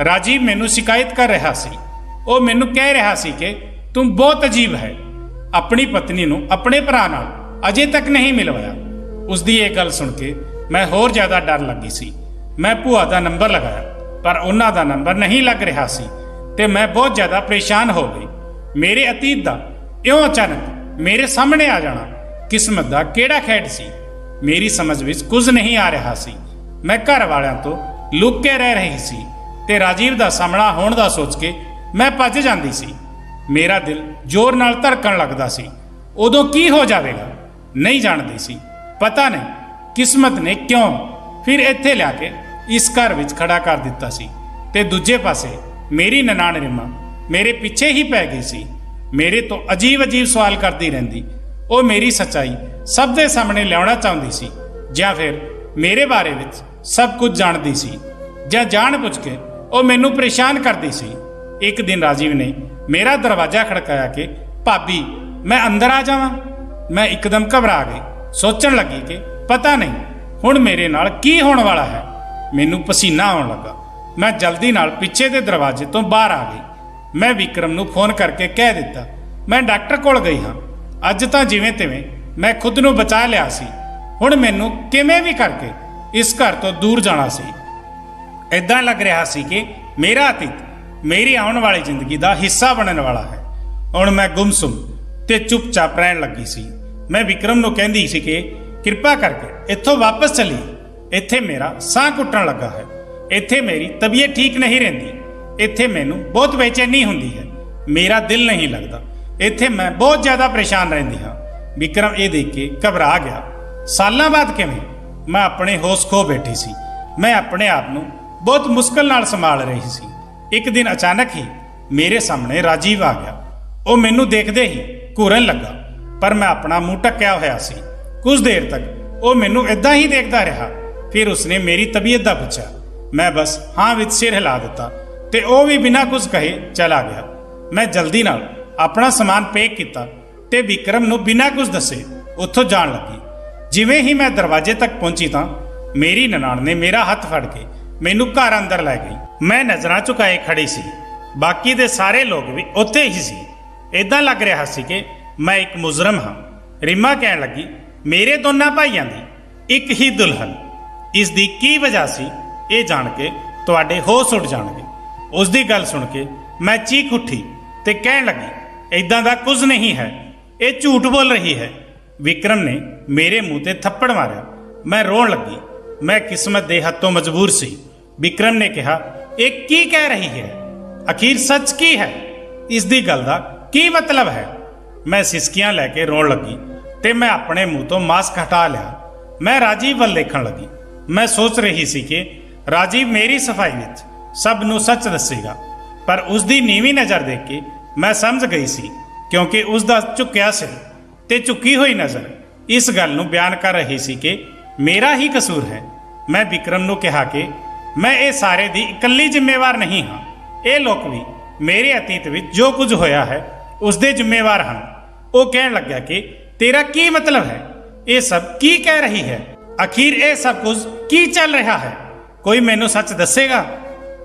ਰਾਜੀਵ ਮੈਨੂੰ ਸ਼ਿਕਾਇਤ ਕਰ ਰਿਹਾ ਸੀ। ਉਹ ਮੈਨੂੰ ਕਹਿ ਰਿਹਾ ਸੀ ਕਿ ਤੂੰ ਬਹੁਤ ਅਜੀਬ ਹੈ, ਆਪਣੀ ਪਤਨੀ ਨੂੰ ਆਪਣੇ ਭਰਾ ਨਾਲ ਅਜੇ ਤੱਕ ਨਹੀਂ ਮਿਲਵਾਇਆ। ਉਸ ਦੀ ਇਹ ਗੱਲ ਸੁਣ ਕੇ ਮੈਂ ਹੋਰ ਜ਼ਿਆਦਾ ਡਰ ਲੱਗੀ ਸੀ। ਮੈਂ ਭੂਆ ਦਾ ਨੰਬਰ ਲਗਾਇਆ, ਪਰ ਉਹਨਾਂ ਦਾ ਨੰਬਰ ਨਹੀਂ ਲੱਗ ਰਿਹਾ ਸੀ ਤੇ ਮੈਂ ਬਹੁਤ ਜ਼ਿਆਦਾ ਪਰੇਸ਼ਾਨ ਹੋ ਗਈ। ਮੇਰੇ ਅਤੀਤ ਦਾ ਇਉਂ ਅਚਾਨਕ ਮੇਰੇ ਸਾਹਮਣੇ ਆ ਜਾਣਾ ਕਿਸਮਤ ਦਾ ਕਿਹੜਾ ਖੇਡ ਸੀ। ਮੇਰੀ ਸਮਝ ਵਿੱਚ ਕੁਝ ਨਹੀਂ ਆ ਰਿਹਾ ਸੀ। ਮੈਂ ਘਰ ਵਾਲਿਆਂ ਤੋਂ ਲੁਕ ਕੇ ਰਹਿ ਰਹੀ ਸੀ ਤੇ ਰਾਜੀਵ ਦਾ ਸਾਹਮਣਾ ਹੋਣ ਦਾ ਸੋਚ ਕੇ ਮੈਂ ਭੱਜ ਜਾਂਦੀ ਸੀ। ਮੇਰਾ ਦਿਲ ਜ਼ੋਰ ਨਾਲ ਧੜਕਣ ਲੱਗਦਾ ਸੀ। ਉਦੋਂ ਕੀ ਹੋ ਜਾਵੇਗਾ ਨਹੀਂ ਜਾਣਦੀ ਸੀ। ਪਤਾ ਨਹੀਂ ਕਿਸਮਤ ਨੇ ਕਿਉਂ ਫਿਰ ਇੱਥੇ ਲਿਆ ਕੇ ਇਸ ਘਰ ਵਿੱਚ ਖੜਾ ਕਰ ਦਿੱਤਾ ਸੀ ਤੇ ਦੂਜੇ ਪਾਸੇ ਮੇਰੀ ਨਨਾਣ ਰਿਮਾ ਮੇਰੇ ਪਿੱਛੇ ਹੀ ਪੈ ਗਈ ਸੀ। ਮੇਰੇ ਤੋਂ ਅਜੀਬ ਸਵਾਲ ਕਰਦੀ ਰਹਿੰਦੀ। ਉਹ ਮੇਰੀ ਸੱਚਾਈ ਸਭ ਦੇ ਸਾਹਮਣੇ ਲਿਆਉਣਾ ਚਾਹੁੰਦੀ ਸੀ, ਜਾਂ ਫਿਰ ਮੇਰੇ ਬਾਰੇ ਵਿੱਚ ਸਭ ਕੁਝ ਜਾਣਦੀ ਸੀ, ਜਾਂ ਜਾਣ ਬੁੱਝ ਕੇ ਉਹ ਮੈਨੂੰ ਪਰੇਸ਼ਾਨ ਕਰਦੀ ਸੀ। ਇੱਕ ਦਿਨ ਰਾਜੀਵ ਨੇ ਮੇਰਾ ਦਰਵਾਜ਼ਾ ਖੜਕਾਇਆ ਕਿ ਭਾਬੀ ਮੈਂ ਅੰਦਰ ਆ ਜਾਵਾਂ। ਮੈਂ ਇੱਕਦਮ ਘਬਰਾ ਗਈ, ਸੋਚਣ ਲੱਗੀ ਕਿ ਪਤਾ ਨਹੀਂ ਹੁਣ ਮੇਰੇ ਨਾਲ ਕੀ ਹੋਣ ਵਾਲਾ ਹੈ। ਮੈਨੂੰ ਪਸੀਨਾ ਆਉਣ ਲੱਗਾ। ਮੈਂ ਜਲਦੀ ਨਾਲ ਪਿੱਛੇ ਦੇ ਦਰਵਾਜ਼ੇ ਤੋਂ ਬਾਹਰ ਆ ਗਈ। ਮੈਂ ਵਿਕਰਮ ਨੂੰ ਫੋਨ ਕਰਕੇ ਕਹਿ ਦਿੱਤਾ ਮੈਂ ਡਾਕਟਰ ਕੋਲ ਗਈ ਹਾਂ। ਅੱਜ ਤਾਂ ਜਿਵੇਂ ਤਿਵੇਂ ਮੈਂ ਖੁਦ ਨੂੰ ਬਚਾ ਲਿਆ ਸੀ। ਹੁਣ ਮੈਨੂੰ ਕਿਵੇਂ ਵੀ ਕਰਕੇ ਇਸ ਘਰ ਤੋਂ ਦੂਰ ਜਾਣਾ ਸੀ। ਇਦਾਂ ਲੱਗ ਰਿਹਾ ਸੀ ਕਿ ਮੇਰਾ ਅਤੀਤ ਮੇਰੀ ਆਉਣ ਵਾਲੀ ਜ਼ਿੰਦਗੀ ਦਾ ਹਿੱਸਾ ਬਣਨ ਵਾਲਾ ਹੈ। ਹੁਣ ਮੈਂ ਗੁੰਮਸੁਮ ਤੇ ਚੁੱਪਚਾਪ ਰਹਿਣ ਲੱਗੀ ਸੀ। ਮੈਂ ਵਿਕਰਮ ਨੂੰ ਕਹਿੰਦੀ ਸੀ ਕਿ ਕਿਰਪਾ ਕਰਕੇ ਇੱਥੋਂ ਵਾਪਸ ਚੱਲੀਏ, ਇੱਥੇ ਮੇਰਾ ਸਾਹ ਘੁੱਟਣ ਲੱਗਾ ਹੈ, ਇੱਥੇ ਮੇਰੀ ਤਬੀਅਤ ਠੀਕ ਨਹੀਂ ਰਹਿੰਦੀ, ਇੱਥੇ ਮੈਨੂੰ ਬਹੁਤ ਬੇਚੈਨੀ ਹੁੰਦੀ ਹੈ, ਮੇਰਾ ਦਿਲ ਨਹੀਂ ਲੱਗਦਾ, ਇੱਥੇ ਮੈਂ ਬਹੁਤ ਜ਼ਿਆਦਾ ਪਰੇਸ਼ਾਨ ਰਹਿੰਦੀ ਹਾਂ। ਵਿਕਰਮ ਇਹ ਦੇਖ ਕੇ ਘਬਰਾ ਗਿਆ। ਸਾਲਾਂ ਬਾਅਦ ਕਿਵੇਂ? ਮੈਂ ਆਪਣੇ ਹੋਸ਼ ਖੋ ਬੈਠੀ ਸੀ। ਮੈਂ ਆਪਣੇ ਆਪ ਨੂੰ ਬਹੁਤ ਮੁਸ਼ਕਲ ਨਾਲ ਸੰਭਾਲ ਰਹੀ ਸੀ। ਇੱਕ ਦਿਨ ਅਚਾਨਕ ਹੀ ਮੇਰੇ ਸਾਹਮਣੇ ਰਾਜੀਵ ਆ ਗਿਆ। ਉਹ ਮੈਨੂੰ ਦੇਖਦੇ ਹੀ ਘੂਰਨ ਲੱਗਾ, ਪਰ ਮੈਂ ਆਪਣਾ ਮੂੰਹ ਢੱਕਿਆ ਹੋਇਆ ਸੀ। ਕੁਝ ਦੇਰ ਤੱਕ ਉਹ ਮੈਨੂੰ ਇਦਾਂ ਹੀ ਦੇਖਦਾ ਰਿਹਾ। ਫਿਰ ਉਸਨੇ ਮੇਰੀ ਤਬੀਅਤ ਦਾ ਪੁੱਛਿਆ। ਮੈਂ ਬਸ ਹਾਂ ਵਿੱਚ ਸਿਰ ਹਿਲਾ ਦਿੱਤਾ ਤੇ ਉਹ ਵੀ ਬਿਨਾਂ ਕੁਝ ਕਹੇ ਚਲਾ ਗਿਆ। ਮੈਂ ਜਲਦੀ ਨਾਲ ਆਪਣਾ ਸਮਾਨ ਪੈਕ ਕੀਤਾ ਤੇ ਵਿਕਰਮ ਨੂੰ ਬਿਨਾਂ ਕੁਝ ਦੱਸੇ ਉੱਥੋਂ ਜਾਣ ਲੱਗੀ। ਜਿਵੇਂ ਹੀ ਮੈਂ ਦਰਵਾਜ਼ੇ ਤੱਕ ਪਹੁੰਚੀ ਤਾਂ ਮੇਰੀ ਨਨਾਣ ਨੇ ਮੇਰਾ ਹੱਥ ਫੜ ਕੇ ਮੈਨੂੰ ਘਰ ਅੰਦਰ ਲੈ ਗਈ। ਮੈਂ ਨਜ਼ਰਾਂ ਝੁਕਾਏ ਖੜੀ ਸੀ। ਬਾਕੀ ਦੇ ਸਾਰੇ ਲੋਕ ਵੀ ਉੱਥੇ ਹੀ ਸੀ। ਇਦਾਂ ਲੱਗ ਰਿਹਾ ਸੀ ਕਿ ਮੈਂ ਇੱਕ ਮੁਜਰਮ ਹਾਂ। ਰੀਮਾ ਕਹਿਣ ਲੱਗੀ, ਮੇਰੇ ਦੋਨਾਂ ਭਾਈਆਂ ਦੀ ਇੱਕ ਹੀ ਦੁਲਹਨ, ਇਸ ਦੀ ਕੀ ਵਜ੍ਹਾ ਸੀ? ਇਹ ਜਾਣ ਕੇ ਤੁਹਾਡੇ ਹੋਸ਼ ਉੱਡ ਜਾਣਗੇ। ਉਸ ਦੀ ਗੱਲ ਸੁਣ ਕੇ ਮੈਂ ਚੀਖ ਉੱਠੀ ਤੇ ਕਹਿਣ ਲੱਗੀ, ਇਦਾਂ ਦਾ ਕੁਝ ਨਹੀਂ ਹੈ, ਇਹ ਝੂਠ ਬੋਲ ਰਹੀ ਹੈ। ਵਿਕਰਮ ਨੇ ਮੇਰੇ ਮੂੰਹ ਤੇ ਥੱਪੜ ਮਾਰਿਆ। ਮੈਂ ਰੋਣ ਲੱਗੀ। ਮੈਂ ਕਿਸਮਤ ਦੇ ਹੱਥੋਂ ਮਜਬੂਰ ਸੀ। ਵਿਕਰਮ ਨੇ ਕਿਹਾ, ਇਹ ਕੀ ਕਹਿ ਰਹੀ ਹੈ? ਅਖੀਰ ਸੱਚ ਕੀ ਹੈ? ਇਸ ਦੀ ਗੱਲ ਦਾ ਕੀ ਮਤਲਬ ਹੈ? ਮੈਂ ਸਿਸਕੀਆਂ ਲੈ ਕੇ ਰੋਣ ਲੱਗੀ ਤੇ ਮੈਂ ਆਪਣੇ ਮੂੰਹ ਤੋਂ ਮਾਸਕ ਹਟਾ ਲਿਆ। ਮੈਂ ਰਾਜੀਵ ਵੱਲ ਦੇਖਣ ਲੱਗੀ। ਮੈਂ ਸੋਚ ਰਹੀ ਸੀ ਕਿ ਰਾਜੀਵ ਮੇਰੀ ਸਫਾਈ ਵਿੱਚ ਸਭ ਨੂੰ ਸੱਚ ਦੱਸੇਗਾ, ਪਰ ਉਸ ਦੀ ਨੀਵੀਂ ਨਜ਼ਰ ਦੇਖ ਕੇ ਮੈਂ ਸਮਝ ਗਈ ਸੀ, ਕਿਉਂਕਿ ਉਸ ਦਾ ਝੁਕਿਆ ਸਿਰ ਤੇ ਝੁਕੀ ਹੋਈ ਨਜ਼ਰ ਇਸ ਗੱਲ ਨੂੰ ਬਿਆਨ ਕਰ ਰਹੀ ਸੀ ਕਿ ਮੇਰਾ ਹੀ ਕਸੂਰ ਹੈ। ਮੈਂ ਵਿਕਰਮ ਨੂੰ ਕਿਹਾ ਕਿ ਮੈਂ ਇਹ ਸਾਰੇ ਦੀ ਇਕੱਲੀ ਜ਼ਿੰਮੇਵਾਰ ਨਹੀਂ ਹਾਂ। ਇਹ ਲੋਕ ਵੀ ਮੇਰੇ ਅਤੀਤ ਵਿੱਚ ਜੋ ਕੁਝ ਹੋਇਆ ਹੈ ਉਸ ਦੇ ਜ਼ਿੰਮੇਵਾਰ ਹਨ। ਉਹ ਕਹਿਣ ਲੱਗਾ ਕਿ ਤੇਰਾ ਕੀ ਮਤਲਬ ਹੈ? ਇਹ ਸਭ ਕੀ ਕਹਿ ਰਹੀ ਹੈ? ਅਖੀਰ ਇਹ ਸਭ ਕੁਝ ਕੀ ਚੱਲ ਰਿਹਾ ਹੈ? ਕੋਈ ਮੈਨੂੰ ਸੱਚ ਦੱਸੇਗਾ?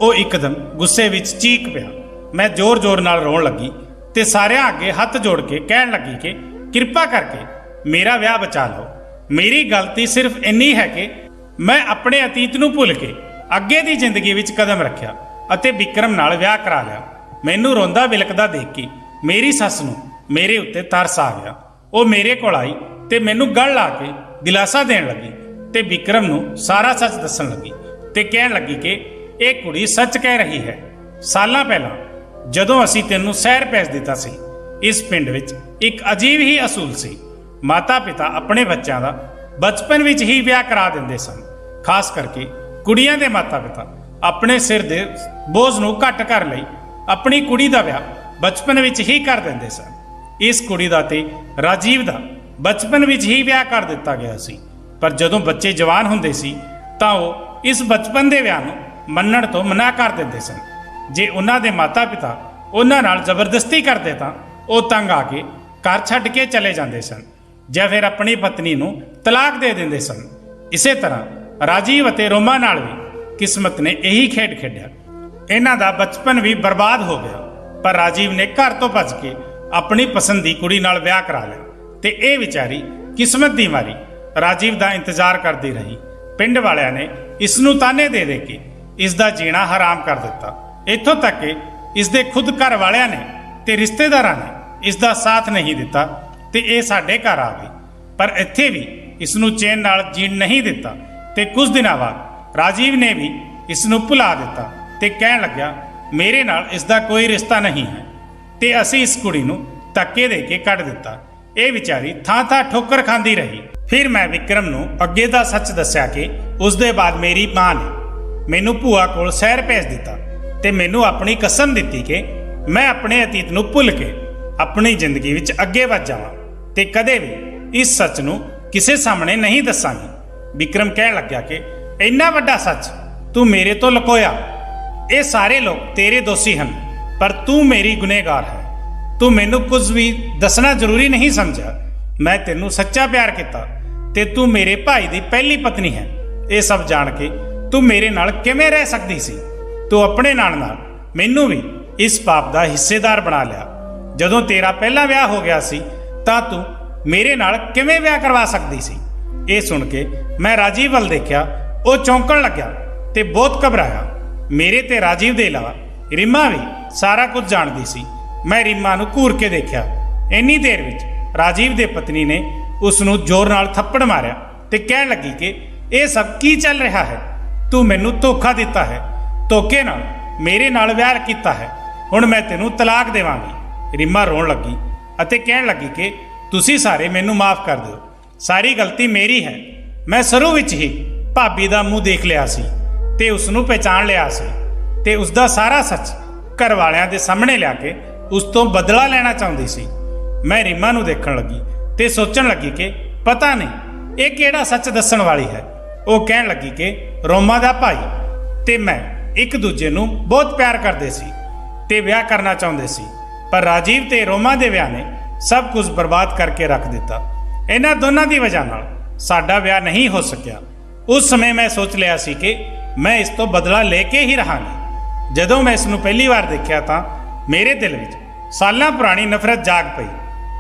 ਉਹ ਇੱਕਦਮ ਗੁੱਸੇ ਵਿੱਚ ਚੀਕ ਪਿਆ। ਮੈਂ ਜ਼ੋਰ-ਜ਼ੋਰ ਨਾਲ ਰੋਣ ਲੱਗੀ ਤੇ ਸਾਰਿਆਂ ਅੱਗੇ ਹੱਥ ਜੋੜ ਕੇ ਕਹਿਣ ਲੱਗੀ ਕਿ ਕਿਰਪਾ ਕਰਕੇ ਮੇਰਾ ਵਿਆਹ ਬਚਾ ਲਓ। ਮੇਰੀ ਗਲਤੀ ਸਿਰਫ ਇੰਨੀ ਹੈ ਕਿ ਮੈਂ ਆਪਣੇ ਅਤੀਤ ਨੂੰ ਭੁੱਲ ਕੇ ਅੱਗੇ ਦੀ ਜ਼ਿੰਦਗੀ ਵਿੱਚ ਕਦਮ ਰੱਖਿਆ ਅਤੇ ਵਿਕਰਮ ਨਾਲ ਵਿਆਹ ਕਰਾ ਲਿਆ। ਮੈਨੂੰ ਰੋਂਦਾ ਵਿਲਕਦਾ ਦੇਖ ਕੇ ਮੇਰੀ ਸੱਸ ਨੂੰ ਮੇਰੇ ਉੱਤੇ ਤਰਸ ਆ ਗਿਆ। ਉਹ ਮੇਰੇ ਕੋਲ ਆਈ ਤੇ ਮੈਨੂੰ ਗਲ ਲਾ ਕੇ ਦਿਲਾਸਾ ਦੇਣ ਲੱਗੀ ਤੇ ਵਿਕਰਮ ਨੂੰ ਸਾਰਾ ਸੱਚ ਦੱਸਣ ਲੱਗੀ ਤੇ ਕਹਿਣ ਲੱਗੀ ਕਿ ਇਹ ਕੁੜੀ ਸੱਚ ਕਹਿ ਰਹੀ ਹੈ। ਸਾਲਾਂ ਪਹਿਲਾਂ ਜਦੋਂ ਅਸੀਂ ਤੈਨੂੰ ਸ਼ਹਿਰ ਭੇਜ ਦਿੱਤਾ ਸੀ, ਇਸ ਪਿੰਡ ਵਿੱਚ ਇੱਕ ਅਜੀਬ ਹੀ ਅਸੂਲ ਸੀ। ਮਾਤਾ ਪਿਤਾ ਆਪਣੇ ਬੱਚਿਆਂ ਦਾ ਬਚਪਨ ਵਿੱਚ ਹੀ ਵਿਆਹ ਕਰਾ ਦਿੰਦੇ ਸਨ। ਖਾਸ ਕਰਕੇ ਕੁੜੀਆਂ ਦੇ ਮਾਤਾ ਪਿਤਾ ਆਪਣੇ ਸਿਰ ਦੇ ਬੋਝ ਨੂੰ ਘੱਟ ਕਰਨ ਲਈ ਆਪਣੀ ਕੁੜੀ ਦਾ ਵਿਆਹ ਬਚਪਨ ਵਿੱਚ ਹੀ ਕਰ ਦਿੰਦੇ ਸਨ। ਇਸ ਕੁੜੀ ਦਾ ਤੇ ਰਾਜੀਵ ਦਾ ਬਚਪਨ ਵਿੱਚ ਹੀ ਵਿਆਹ ਕਰ ਦਿੱਤਾ ਗਿਆ ਸੀ, ਪਰ ਜਦੋਂ ਬੱਚੇ ਜਵਾਨ ਹੁੰਦੇ ਸੀ ਤਾਂ ਉਹ ਇਸ ਬਚਪਨ ਦੇ ਵਿਆਹ ਨੂੰ ਮੰਨਣ ਤੋਂ ਮਨਾ ਕਰ ਦਿੰਦੇ ਸਨ। ਜੇ ਉਹਨਾਂ ਦੇ ਮਾਤਾ ਪਿਤਾ ਉਹਨਾਂ ਨਾਲ ਜ਼ਬਰਦਸਤੀ ਕਰਦੇ ਤਾਂ ਉਹ ਤੰਗ ਆ ਕੇ ਘਰ ਛੱਡ ਕੇ ਚਲੇ ਜਾਂਦੇ ਸਨ ਜਾਂ ਫਿਰ ਆਪਣੀ ਪਤਨੀ ਨੂੰ ਤਲਾਕ ਦੇ ਦਿੰਦੇ ਸਨ। ਇਸੇ ਤਰ੍ਹਾਂ ਰਾਜੀਵ ਅਤੇ ਰੋਮਾ ਨਾਲ ਵੀ ਕਿਸਮਤ ਨੇ ਇਹੀ ਖੇਡ ਖੇਡਿਆ। ਇਹਨਾਂ ਦਾ ਬਚਪਨ ਵੀ ਬਰਬਾਦ ਹੋ ਗਿਆ, ਪਰ ਰਾਜੀਵ ਨੇ ਘਰ ਤੋਂ ਭੱਜ ਕੇ ਆਪਣੀ ਪਸੰਦ ਦੀ ਕੁੜੀ ਨਾਲ ਵਿਆਹ ਕਰਾ ਲਿਆ ਤੇ ਇਹ ਵਿਚਾਰੀ ਕਿਸਮਤ ਦੀ ਮਾਰੀ ਰਾਜੀਵ ਦਾ ਇੰਤਜ਼ਾਰ ਕਰਦੀ ਰਹੀ। ਪਿੰਡ ਵਾਲਿਆਂ ਨੇ ਇਸ ਨੂੰ ਤਾਨੇ ਦੇ ਦੇ ਕੇ ਇਸ ਦਾ ਜੀਣਾ ਹਰਾਮ ਕਰ ਦਿੱਤਾ। ਇੱਥੋਂ ਤੱਕ ਕਿ ਇਸ ਦੇ ਖੁਦ ਘਰ ਵਾਲਿਆਂ ਨੇ ਤੇ ਰਿਸ਼ਤੇਦਾਰਾਂ ਨੇ ਇਸ ਦਾ ਸਾਥ ਨਹੀਂ ਦਿੱਤਾ ਤੇ ਇਹ ਸਾਡੇ ਘਰ ਆ ਗਈ, ਪਰ ਇੱਥੇ ਵੀ ਇਸ ਨੂੰ ਚੈਨ ਨਾਲ ਜੀਣ ਨਹੀਂ ਦਿੱਤਾ ਤੇ ਕੁਝ ਦਿਨਾਂ ਬਾਅਦ ਰਾਜੀਵ ਨੇ ਵੀ ਇਸ ਨੂੰ ਭੁਲਾ ਦਿੱਤਾ ਤੇ ਕਹਿਣ ਲੱਗਿਆ, ਮੇਰੇ ਨਾਲ ਇਸ ਦਾ ਕੋਈ ਰਿਸ਼ਤਾ ਨਹੀਂ ਹੈ ਤੇ ਅਸੀਂ ਇਸ ਕੁੜੀ ਨੂੰ ਧੱਕੇ ਦੇ ਕੇ ਕੱਢ ਦਿੱਤਾ। ਇਹ ਵਿਚਾਰੀ ਥਾਂ-ਥਾਂ ਠੋਕਰ ਖਾਂਦੀ ਰਹੀ। ਫਿਰ ਮੈਂ ਵਿਕਰਮ ਨੂੰ ਅੱਗੇ ਦਾ ਸੱਚ ਦੱਸਿਆ ਕਿ ਉਸ ਦੇ ਬਾਅਦ ਮੇਰੀ ਮਾਂ ਨੇ ਮੈਨੂੰ ਭੂਆ ਕੋਲ ਸ਼ਹਿਰ ਭੇਜ ਦਿੱਤਾ ਤੇ ਮੈਨੂੰ ਆਪਣੀ ਕਸਮ ਦਿੱਤੀ ਕਿ ਮੈਂ ਆਪਣੇ ਅਤੀਤ ਨੂੰ ਭੁੱਲ ਕੇ ਆਪਣੀ ਜ਼ਿੰਦਗੀ ਵਿੱਚ ਅੱਗੇ ਵਧ ਜਾਵਾਂ ਤੇ ਕਦੇ ਵੀ ਇਸ ਸੱਚ ਨੂੰ ਕਿਸੇ ਸਾਹਮਣੇ ਨਹੀਂ ਦੱਸਾਂਗੀ। ਵਿਕਰਮ ਕਹਿਣ ਲੱਗਿਆ ਕਿ ਇੰਨਾ ਵੱਡਾ ਸੱਚ ਤੂੰ ਮੇਰੇ ਤੋਂ ਲੁਕੋਇਆ। ਇਹ ਸਾਰੇ ਲੋਕ ਤੇਰੇ ਦੋਸ਼ੀ ਹਨ, ਪਰ ਤੂੰ ਮੇਰੀ ਗੁਨਹਗਾਰ ਹੈ। ਤੂੰ ਮੈਨੂੰ ਕੁਝ ਵੀ ਦੱਸਣਾ ਜ਼ਰੂਰੀ ਨਹੀਂ ਸਮਝਿਆ। ਮੈਂ ਤੈਨੂੰ ਸੱਚਾ ਪਿਆਰ ਕੀਤਾ ਤੇ ਤੂੰ ਮੇਰੇ ਭਾਈ ਦੀ ਪਹਿਲੀ ਪਤਨੀ ਹੈ। ਇਹ ਸਭ ਜਾਣ ਕੇ ਤੂੰ ਮੇਰੇ ਨਾਲ ਕਿਵੇਂ ਰਹਿ ਸਕਦੀ ਸੀ? ਤੂੰ ਆਪਣੇ ਨਾਲ ਮੈਨੂੰ ਵੀ ਇਸ ਪਾਪ ਦਾ ਹਿੱਸੇਦਾਰ ਬਣਾ ਲਿਆ। ਜਦੋਂ ਤੇਰਾ ਪਹਿਲਾ ਵਿਆਹ ਹੋ ਗਿਆ ਸੀ ਤਾਂ ਤੂੰ ਮੇਰੇ ਨਾਲ ਕਿਵੇਂ ਵਿਆਹ ਕਰਵਾ ਸਕਦੀ ਸੀ? ਇਹ ਸੁਣ ਕੇ ਮੈਂ ਰਾਜੀਵ ਵੱਲ ਦੇਖਿਆ। ਉਹ ਚੌਂਕਣ ਲੱਗਿਆ ਤੇ ਬਹੁਤ ਘਬਰਾਇਆ। ਮੇਰੇ ਤੇ ਰਾਜੀਵ ਦੇ ਇਲਾਵਾ ਰੀਮਾ ਵੀ ਸਾਰਾ ਕੁਝ ਜਾਣਦੀ ਸੀ। ਮੈਂ ਰੀਮਾ ਨੂੰ ਘੂਰ ਕੇ ਦੇਖਿਆ। ਇੰਨੀ ਦੇਰ ਵਿੱਚ ਰਾਜੀਵ ਦੇ ਪਤਨੀ ਨੇ ਉਸ ਨੂੰ ਜ਼ੋਰ ਨਾਲ ਥੱਪੜ ਮਾਰਿਆ ਤੇ ਕਹਿਣ ਲੱਗੀ ਕਿ ਇਹ ਸਭ ਕੀ ਚੱਲ ਰਿਹਾ ਹੈ? ਤੂੰ ਮੈਨੂੰ ਧੋਖਾ ਦਿੱਤਾ ਹੈ, ਧੋਖੇ ਨਾਲ ਮੇਰੇ ਨਾਲ ਵਿਆਹ ਕੀਤਾ ਹੈ। ਹੁਣ ਮੈਂ ਤੈਨੂੰ ਤਲਾਕ ਦੇਵਾਂਗੀ। ਰੀਮਾ ਰੋਣ ਲੱਗੀ ਅਤੇ ਕਹਿਣ ਲੱਗੀ ਕਿ ਤੁਸੀਂ ਸਾਰੇ ਮੈਨੂੰ ਮਾਫ ਕਰ ਦਿਓ, ਸਾਰੀ ਗਲਤੀ ਮੇਰੀ ਹੈ। ਮੈਂ ਸ਼ੁਰੂ ਵਿੱਚ ਹੀ ਭਾਬੀ ਦਾ ਮੂੰਹ ਦੇਖ ਲਿਆ ਸੀ ਤੇ ਉਸ ਨੂੰ ਪਹਿਚਾਣ ਲਿਆ ਸੀ ਤੇ ਉਸ ਦਾ ਸਾਰਾ ਸੱਚ ਘਰ ਵਾਲਿਆਂ ਦੇ ਸਾਹਮਣੇ ਲਿਆ ਕੇ ਉਸ ਤੋਂ ਬਦਲਾ ਲੈਣਾ ਚਾਹੁੰਦੀ ਸੀ। ਮੈਂ ਰੀਮਾ ਨੂੰ ਦੇਖਣ ਲੱਗੀ ਤੇ ਸੋਚਣ ਲੱਗੀ ਕਿ ਪਤਾ ਨਹੀਂ ਇਹ ਕਿਹੜਾ ਸੱਚ ਦੱਸਣ ਵਾਲੀ ਹੈ। ਉਹ ਕਹਿਣ ਲੱਗੀ ਕਿ ਰੋਮਾ ਦਾ ਭਾਈ ਤੇ ਮੈਂ ਇੱਕ ਦੂਜੇ ਨੂੰ ਬਹੁਤ ਪਿਆਰ ਕਰਦੇ ਸੀ ਤੇ ਵਿਆਹ ਕਰਨਾ ਚਾਹੁੰਦੇ ਸੀ, ਪਰ ਰਾਜੀਵ ਤੇ ਰੋਮਾ ਦੇ ਵਿਆਹ ਨੇ ਸਭ ਕੁਝ ਬਰਬਾਦ ਕਰਕੇ ਰੱਖ ਦਿੱਤਾ। ਇਹਨਾਂ ਦੋਨਾਂ ਦੀ ਵਜ੍ਹਾ ਨਾਲ ਸਾਡਾ ਵਿਆਹ ਨਹੀਂ ਹੋ ਸਕਿਆ। ਉਸ ਸਮੇਂ ਮੈਂ ਸੋਚ ਲਿਆ ਸੀ ਕਿ ਮੈਂ ਇਸ ਤੋਂ ਬਦਲਾ ਲੈ ਕੇ ਹੀ ਰਹਾਂਗੀ। ਜਦੋਂ ਮੈਂ ਇਸ ਨੂੰ ਪਹਿਲੀ ਵਾਰ ਦੇਖਿਆ ਤਾਂ ਮੇਰੇ ਦਿਲ ਵਿੱਚ ਸਾਲਾਂ ਪੁਰਾਣੀ ਨਫ਼ਰਤ ਜਾਗ ਪਈ।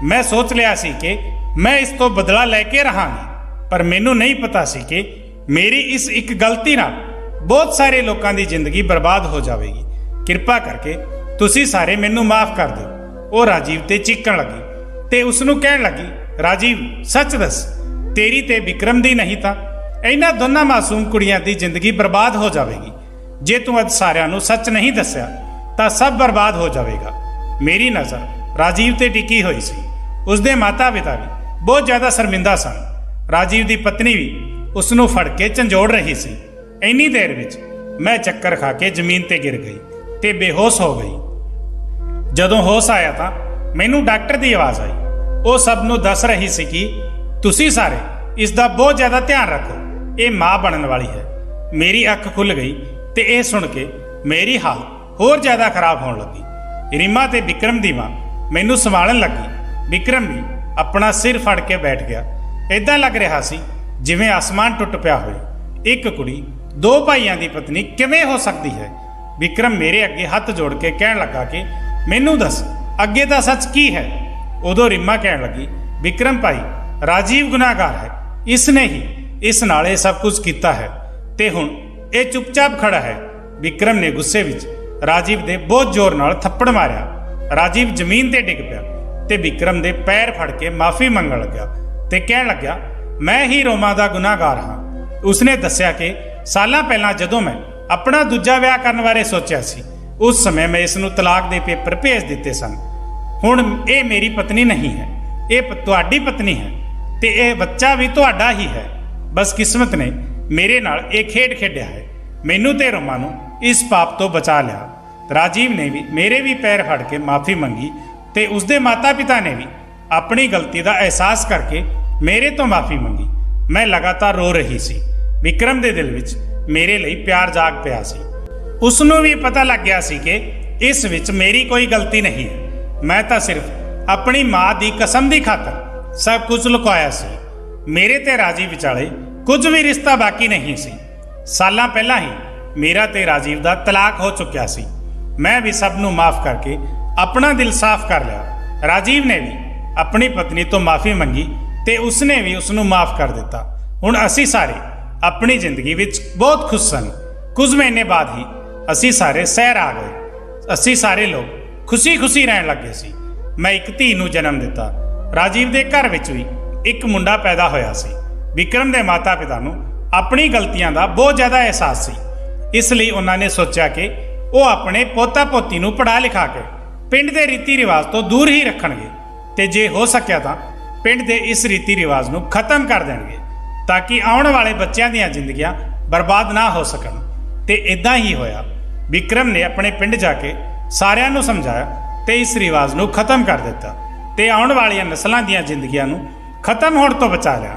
ਮੈਂ ਸੋਚ ਲਿਆ ਸੀ ਕਿ ਮੈਂ ਇਸ ਤੋਂ ਬਦਲਾ ਲੈ ਕੇ ਰਹਾਂਗੀ, ਪਰ ਮੈਨੂੰ ਨਹੀਂ ਪਤਾ ਸੀ ਕਿ ਮੇਰੀ ਇਸ ਇੱਕ ਗਲਤੀ ਨਾਲ ਬਹੁਤ ਸਾਰੇ ਲੋਕਾਂ ਦੀ ਜ਼ਿੰਦਗੀ ਬਰਬਾਦ ਹੋ ਜਾਵੇਗੀ। ਕਿਰਪਾ ਕਰਕੇ ਤੁਸੀਂ ਸਾਰੇ ਮੈਨੂੰ ਮਾਫ ਕਰ ਦਿਓ। ਉਹ ਰਾਜੀਵ ਤੇ ਚੀਕਣ ਲੱਗੀ ਤੇ ਉਸ ਨੂੰ ਕਹਿਣ ਲੱਗੀ, ਰਾਜੀਵ ਸੱਚ ਦੱਸ, ਤੇਰੀ ਤੇ ਵਿਕਰਮ ਦੀ ਨਹੀਂ ਤਾਂ ਇਹਨਾਂ ਦੋਨਾਂ ਮਾਸੂਮ ਕੁੜੀਆਂ ਦੀ ਜ਼ਿੰਦਗੀ ਬਰਬਾਦ ਹੋ ਜਾਵੇਗੀ। ਜੇ ਤੂੰ ਅੱਜ ਸਾਰਿਆਂ ਨੂੰ ਸੱਚ ਨਹੀਂ ਦੱਸਿਆ ਤਾਂ ਸਭ ਬਰਬਾਦ ਹੋ ਜਾਵੇਗਾ। ਮੇਰੀ ਨਜ਼ਰ ਰਾਜੀਵ ਤੇ ਟਿਕੀ ਹੋਈ ਸੀ। ਉਸਦੇ ਮਾਤਾ ਪਿਤਾ ਵੀ ਬਹੁਤ ਜ਼ਿਆਦਾ ਸ਼ਰਮਿੰਦਾ ਸਨ। ਰਾਜੀਵ ਦੀ ਪਤਨੀ ਵੀ ਉਸ ਨੂੰ ਫੜ ਕੇ ਝੰਜੋੜ ਰਹੀ ਸੀ। ਇੰਨੀ ਦੇਰ ਵਿੱਚ ਮੈਂ ਚੱਕਰ ਖਾ ਕੇ ਜ਼ਮੀਨ ਤੇ ਗਿਰ ਗਈ ਤੇ ਬੇਹੋਸ਼ ਹੋ ਗਈ। ਜਦੋਂ ਹੋਸ਼ ਆਇਆ ਤਾਂ ਮੈਨੂੰ ਡਾਕਟਰ ਦੀ ਆਵਾਜ਼ ਆਈ। ਉਹ ਸਭ ਨੂੰ ਦੱਸ ਰਹੀ ਸੀ ਕਿ ਤੁਸੀਂ ਸਾਰੇ ਇਸ ਦਾ ਬਹੁਤ ਜ਼ਿਆਦਾ ਧਿਆਨ ਰੱਖੋ, ਇਹ ਮਾਂ ਬਣਨ ਵਾਲੀ ਹੈ। ਮੇਰੀ ਅੱਖ ਖੁੱਲ ਗਈ ਤੇ ਇਹ ਸੁਣ ਕੇ ਮੇਰੀ ਹਾਲਤ ਹੋਰ ਜ਼ਿਆਦਾ ਖਰਾਬ ਹੋਣ ਲੱਗੀ। ਰੀਮਾ ਤੇ ਵਿਕਰਮ ਦੀ ਮਾਂ ਮੈਨੂੰ ਸੰਭਾਲਣ ਲੱਗੀ। ਵਿਕਰਮ ਵੀ ਆਪਣਾ ਸਿਰ ਫੜ ਕੇ ਬੈਠ ਗਿਆ। ਇਦਾਂ ਲੱਗ ਰਿਹਾ ਸੀ ਜਿਵੇਂ ਆਸਮਾਨ ਟੁੱਟ ਪਿਆ ਹੋਵੇ। ਇੱਕ ਕੁੜੀ ਦੋ ਭਾਈਆਂ ਦੀ ਪਤਨੀ ਕਿਵੇਂ ਹੋ ਸਕਦੀ ਹੈ? ਵਿਕਰਮ ਮੇਰੇ ਅੱਗੇ ਹੱਥ ਜੋੜ ਕੇ ਕਹਿਣ ਲੱਗਾ ਕਿ ਮੈਨੂੰ ਦੱਸ ਅੱਗੇ ਦਾ ਸੱਚ ਕੀ ਹੈ। ਉਦੋਂ ਰੀਮਾ ਕਹਿਣ ਲੱਗੀ, ਵਿਕਰਮ ਭਾਈ, ਰਾਜੀਵ ਗੁਨਾਹਗਾਰ ਹੈ। ਇਸ ਨੇ ਹੀ ਇਸ ਨਾਲ ਇਹ ਸਭ ਕੁਝ ਕੀਤਾ ਹੈ ਤੇ ਹੁਣ ਇਹ ਚੁੱਪਚਾਪ ਖੜਾ ਹੈ। ਵਿਕਰਮ ਨੇ ਗੁੱਸੇ ਵਿੱਚ ਰਾਜੀਵ ਦੇ ਬਹੁਤ ਜ਼ੋਰ ਨਾਲ ਥੱਪੜ ਮਾਰਿਆ। ਰਾਜੀਵ ਜ਼ਮੀਨ ਤੇ ਡਿੱਗ ਪਿਆ ਤੇ ਵਿਕਰਮ ਦੇ ਪੈਰ ਫੜ ਕੇ ਮਾਫੀ ਮੰਗਣ ਲੱਗਾ ਤੇ ਕਹਿਣ ਲੱਗਾ, ਮੈਂ ਹੀ ਰੋਮਾ ਦਾ ਗੁਨਾਹਗਾਰ ਹਾਂ। ਉਸਨੇ ਦੱਸਿਆ ਕਿ ਸਾਲਾਂ ਪਹਿਲਾਂ ਜਦੋਂ ਮੈਂ ਆਪਣਾ ਦੂਜਾ ਵਿਆਹ ਕਰਨ ਬਾਰੇ ਸੋਚਿਆ ਸੀ, ਉਸ ਸਮੇਂ ਮੈਂ ਇਸ ਨੂੰ ਤਲਾਕ ਦੇ ਪੇਪਰ ਭੇਜ ਦਿੱਤੇ ਸਨ। ਹੁਣ ਇਹ ਮੇਰੀ ਪਤਨੀ ਨਹੀਂ ਹੈ, ਇਹ ਤੁਹਾਡੀ ਪਤਨੀ ਹੈ ਤੇ ਇਹ ਬੱਚਾ ਵੀ ਤੁਹਾਡਾ ਹੀ ਹੈ। ਬਸ ਕਿਸਮਤ ਨੇ ਮੇਰੇ ਨਾਲ ਇਹ ਖੇਡ ਖੇਡਿਆ ਹੈ। ਮੈਨੂੰ ਤੇ ਰੋਮਾ ਨੂੰ ਇਸ ਪਾਪ ਤੋਂ ਬਚਾ ਲਿਆ। ਰਾਜੀਵ ਨੇ ਵੀ ਮੇਰੇ ਵੀ ਪੈਰ ਫੜ ਕੇ ਮਾਫੀ ਮੰਗੀ ਤੇ ਉਸਦੇ ਮਾਤਾ ਪਿਤਾ ਨੇ ਵੀ ਆਪਣੀ ਗਲਤੀ ਦਾ ਅਹਿਸਾਸ ਕਰਕੇ ਮੇਰੇ ਤੋਂ ਮਾਫੀ ਮੰਗੀ। ਮੈਂ ਲਗਾਤਾਰ ਰੋ ਰਹੀ ਸੀ। ਵਿਕਰਮ ਦੇ ਦਿਲ ਵਿੱਚ ਮੇਰੇ ਲਈ ਪਿਆਰ ਜਾਗ ਪਿਆ ਸੀ। ਉਸ ਨੂੰ ਵੀ ਪਤਾ ਲੱਗ ਗਿਆ ਸੀ ਕਿ ਇਸ ਵਿੱਚ ਮੇਰੀ ਕੋਈ ਗਲਤੀ ਨਹੀਂ ਹੈ। ਮੈਂ ਤਾਂ ਸਿਰਫ ਆਪਣੀ ਮਾਂ ਦੀ ਕਸਮ ਦੀ ਖਾਤਰ ਸਭ ਕੁਝ ਲੁਕਾਇਆ ਸੀ। ਮੇਰੇ ਤੇ ਰਾਜੀਵ ਵਿਚਾਲੇ ਕੁਝ ਵੀ ਰਿਸ਼ਤਾ ਬਾਕੀ ਨਹੀਂ ਸੀ। ਸਾਲਾਂ ਪਹਿਲਾਂ ਹੀ ਮੇਰਾ ਤੇ ਰਾਜੀਵ ਦਾ ਤਲਾਕ ਹੋ ਚੁੱਕਿਆ ਸੀ। ਮੈਂ ਵੀ ਸਭ ਨੂੰ ਮਾਫ ਕਰਕੇ ਆਪਣਾ ਦਿਲ ਸਾਫ਼ ਕਰ ਲਿਆ। ਰਾਜੀਵ ਨੇ ਵੀ ਆਪਣੀ ਪਤਨੀ ਤੋਂ ਮਾਫੀ ਮੰਗੀ ਤੇ ਉਸਨੇ ਵੀ ਉਸ ਨੂੰ ਮਾਫ ਕਰ ਦਿੱਤਾ। ਹੁਣ ਅਸੀਂ ਸਾਰੇ ਆਪਣੀ ਜ਼ਿੰਦਗੀ ਵਿੱਚ ਬਹੁਤ ਖੁਸ਼ ਸਨ। ਕੁਝ ਮਹੀਨੇ ਬਾਅਦ ਹੀ ਅਸੀਂ ਸਾਰੇ ਸ਼ਹਿਰ ਆ ਗਏ। ਅਸੀਂ ਸਾਰੇ ਲੋਕ ਖੁਸ਼ੀ-ਖੁਸ਼ੀ ਰਹਿਣ ਲੱਗੇ ਸੀ। ਮੈਂ ਇੱਕ ਧੀ ਨੂੰ ਜਨਮ ਦਿੱਤਾ। ਰਾਜੀਵ ਦੇ ਘਰ ਵਿੱਚ ਵੀ ਇੱਕ ਮੁੰਡਾ ਪੈਦਾ ਹੋਇਆ ਸੀ। ਵਿਕਰਮ ਦੇ ਮਾਤਾ ਪਿਤਾ ਨੂੰ ਆਪਣੀ ਗਲਤੀਆਂ ਦਾ ਬਹੁਤ ਜ਼ਿਆਦਾ ਅਹਿਸਾਸ ਸੀ। ਇਸ ਲਈ ਉਹਨਾਂ ਨੇ ਸੋਚਿਆ ਕਿ ਉਹ ਆਪਣੇ ਪੋਤਾ ਪੋਤੀ ਨੂੰ ਪੜ੍ਹਾ ਲਿਖਾ ਕੇ ਪਿੰਡ ਦੇ ਰੀਤੀ ਰਿਵਾਜ ਤੋਂ ਦੂਰ ਹੀ ਰੱਖਣਗੇ ਤੇ ਜੇ ਹੋ ਸਕਿਆ ਤਾਂ ਪਿੰਡ ਦੇ ਇਸ ਰੀਤੀ ਰਿਵਾਜ ਨੂੰ ਖਤਮ ਕਰ ਦੇਣਗੇ ਤਾਂ ਕਿ ਆਉਣ ਵਾਲੇ ਬੱਚਿਆਂ ਦੀਆਂ ਜ਼ਿੰਦਗੀਆਂ ਬਰਬਾਦ ਨਾ ਹੋ ਸਕਣ। ਤੇ ਇਦਾਂ ਹੀ ਹੋਇਆ। ਵਿਕਰਮ ਨੇ ਆਪਣੇ ਪਿੰਡ ਜਾ ਕੇ ਸਾਰਿਆਂ ਨੂੰ ਸਮਝਾਇਆ ਤੇ ਇਸ ਰਿਵਾਜ ਨੂੰ ਖਤਮ ਕਰ ਦਿੱਤਾ ਤੇ ਆਉਣ ਵਾਲੀਆਂ ਨਸਲਾਂ ਦੀਆਂ ਜ਼ਿੰਦਗੀਆਂ ਨੂੰ ਖਤਮ ਹੋਣ ਤੋਂ ਬਚਾ ਲਿਆ।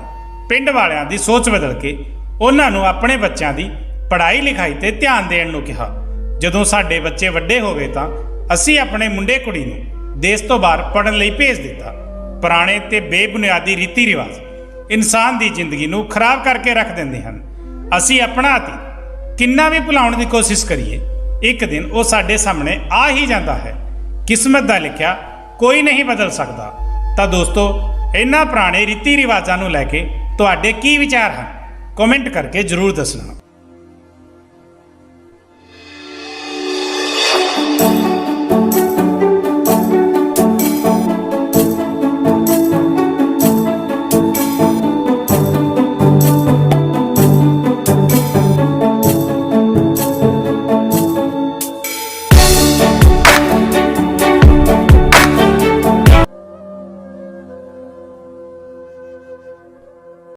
ਪਿੰਡ ਵਾਲਿਆਂ ਦੀ ਸੋਚ ਬਦਲ ਕੇ ਉਹਨਾਂ ਨੂੰ ਆਪਣੇ ਬੱਚਿਆਂ ਦੀ ਪੜ੍ਹਾਈ ਲਿਖਾਈ ਤੇ ਧਿਆਨ ਦੇਣ ਨੂੰ ਕਿਹਾ। ਜਦੋਂ ਸਾਡੇ ਬੱਚੇ ਵੱਡੇ ਹੋ ਗਏ ਤਾਂ ਅਸੀਂ ਆਪਣੇ ਮੁੰਡੇ ਕੁੜੀ ਨੂੰ ਦੇਸ਼ ਤੋਂ ਬਾਹਰ ਪੜ੍ਹਨ ਲਈ ਭੇਜ ਦਿੱਤਾ। ਪੁਰਾਣੇ ਤੇ ਬੇਬੁਨਿਆਦੀ ਰੀਤੀ ਰਿਵਾਜ ਇਨਸਾਨ ਦੀ ਜ਼ਿੰਦਗੀ ਨੂੰ ਖਰਾਬ ਕਰਕੇ ਰੱਖ ਦਿੰਦੇ ਹਨ। ਅਸੀਂ ਆਪਣਾ ਅਤੀਤ ਕਿੰਨਾ ਵੀ ਭੁਲਾਉਣ ਦੀ ਕੋਸ਼ਿਸ਼ ਕਰੀਏ, ਇੱਕ ਦਿਨ ਉਹ ਸਾਡੇ ਸਾਹਮਣੇ ਆ ਹੀ ਜਾਂਦਾ ਹੈ। ਕਿਸਮਤ ਦਾ ਲਿਖਿਆ ਕੋਈ ਨਹੀਂ ਬਦਲ ਸਕਦਾ। ਤਾਂ ਦੋਸਤੋ, ਇਹਨਾਂ ਪੁਰਾਣੇ ਰੀਤੀ ਰਿਵਾਜਾਂ ਨੂੰ ਲੈ ਕੇ ਤੁਹਾਡੇ ਕੀ ਵਿਚਾਰ ਹਨ? ਕਮੈਂਟ ਕਰਕੇ ਜ਼ਰੂਰ ਦੱਸਣਾ।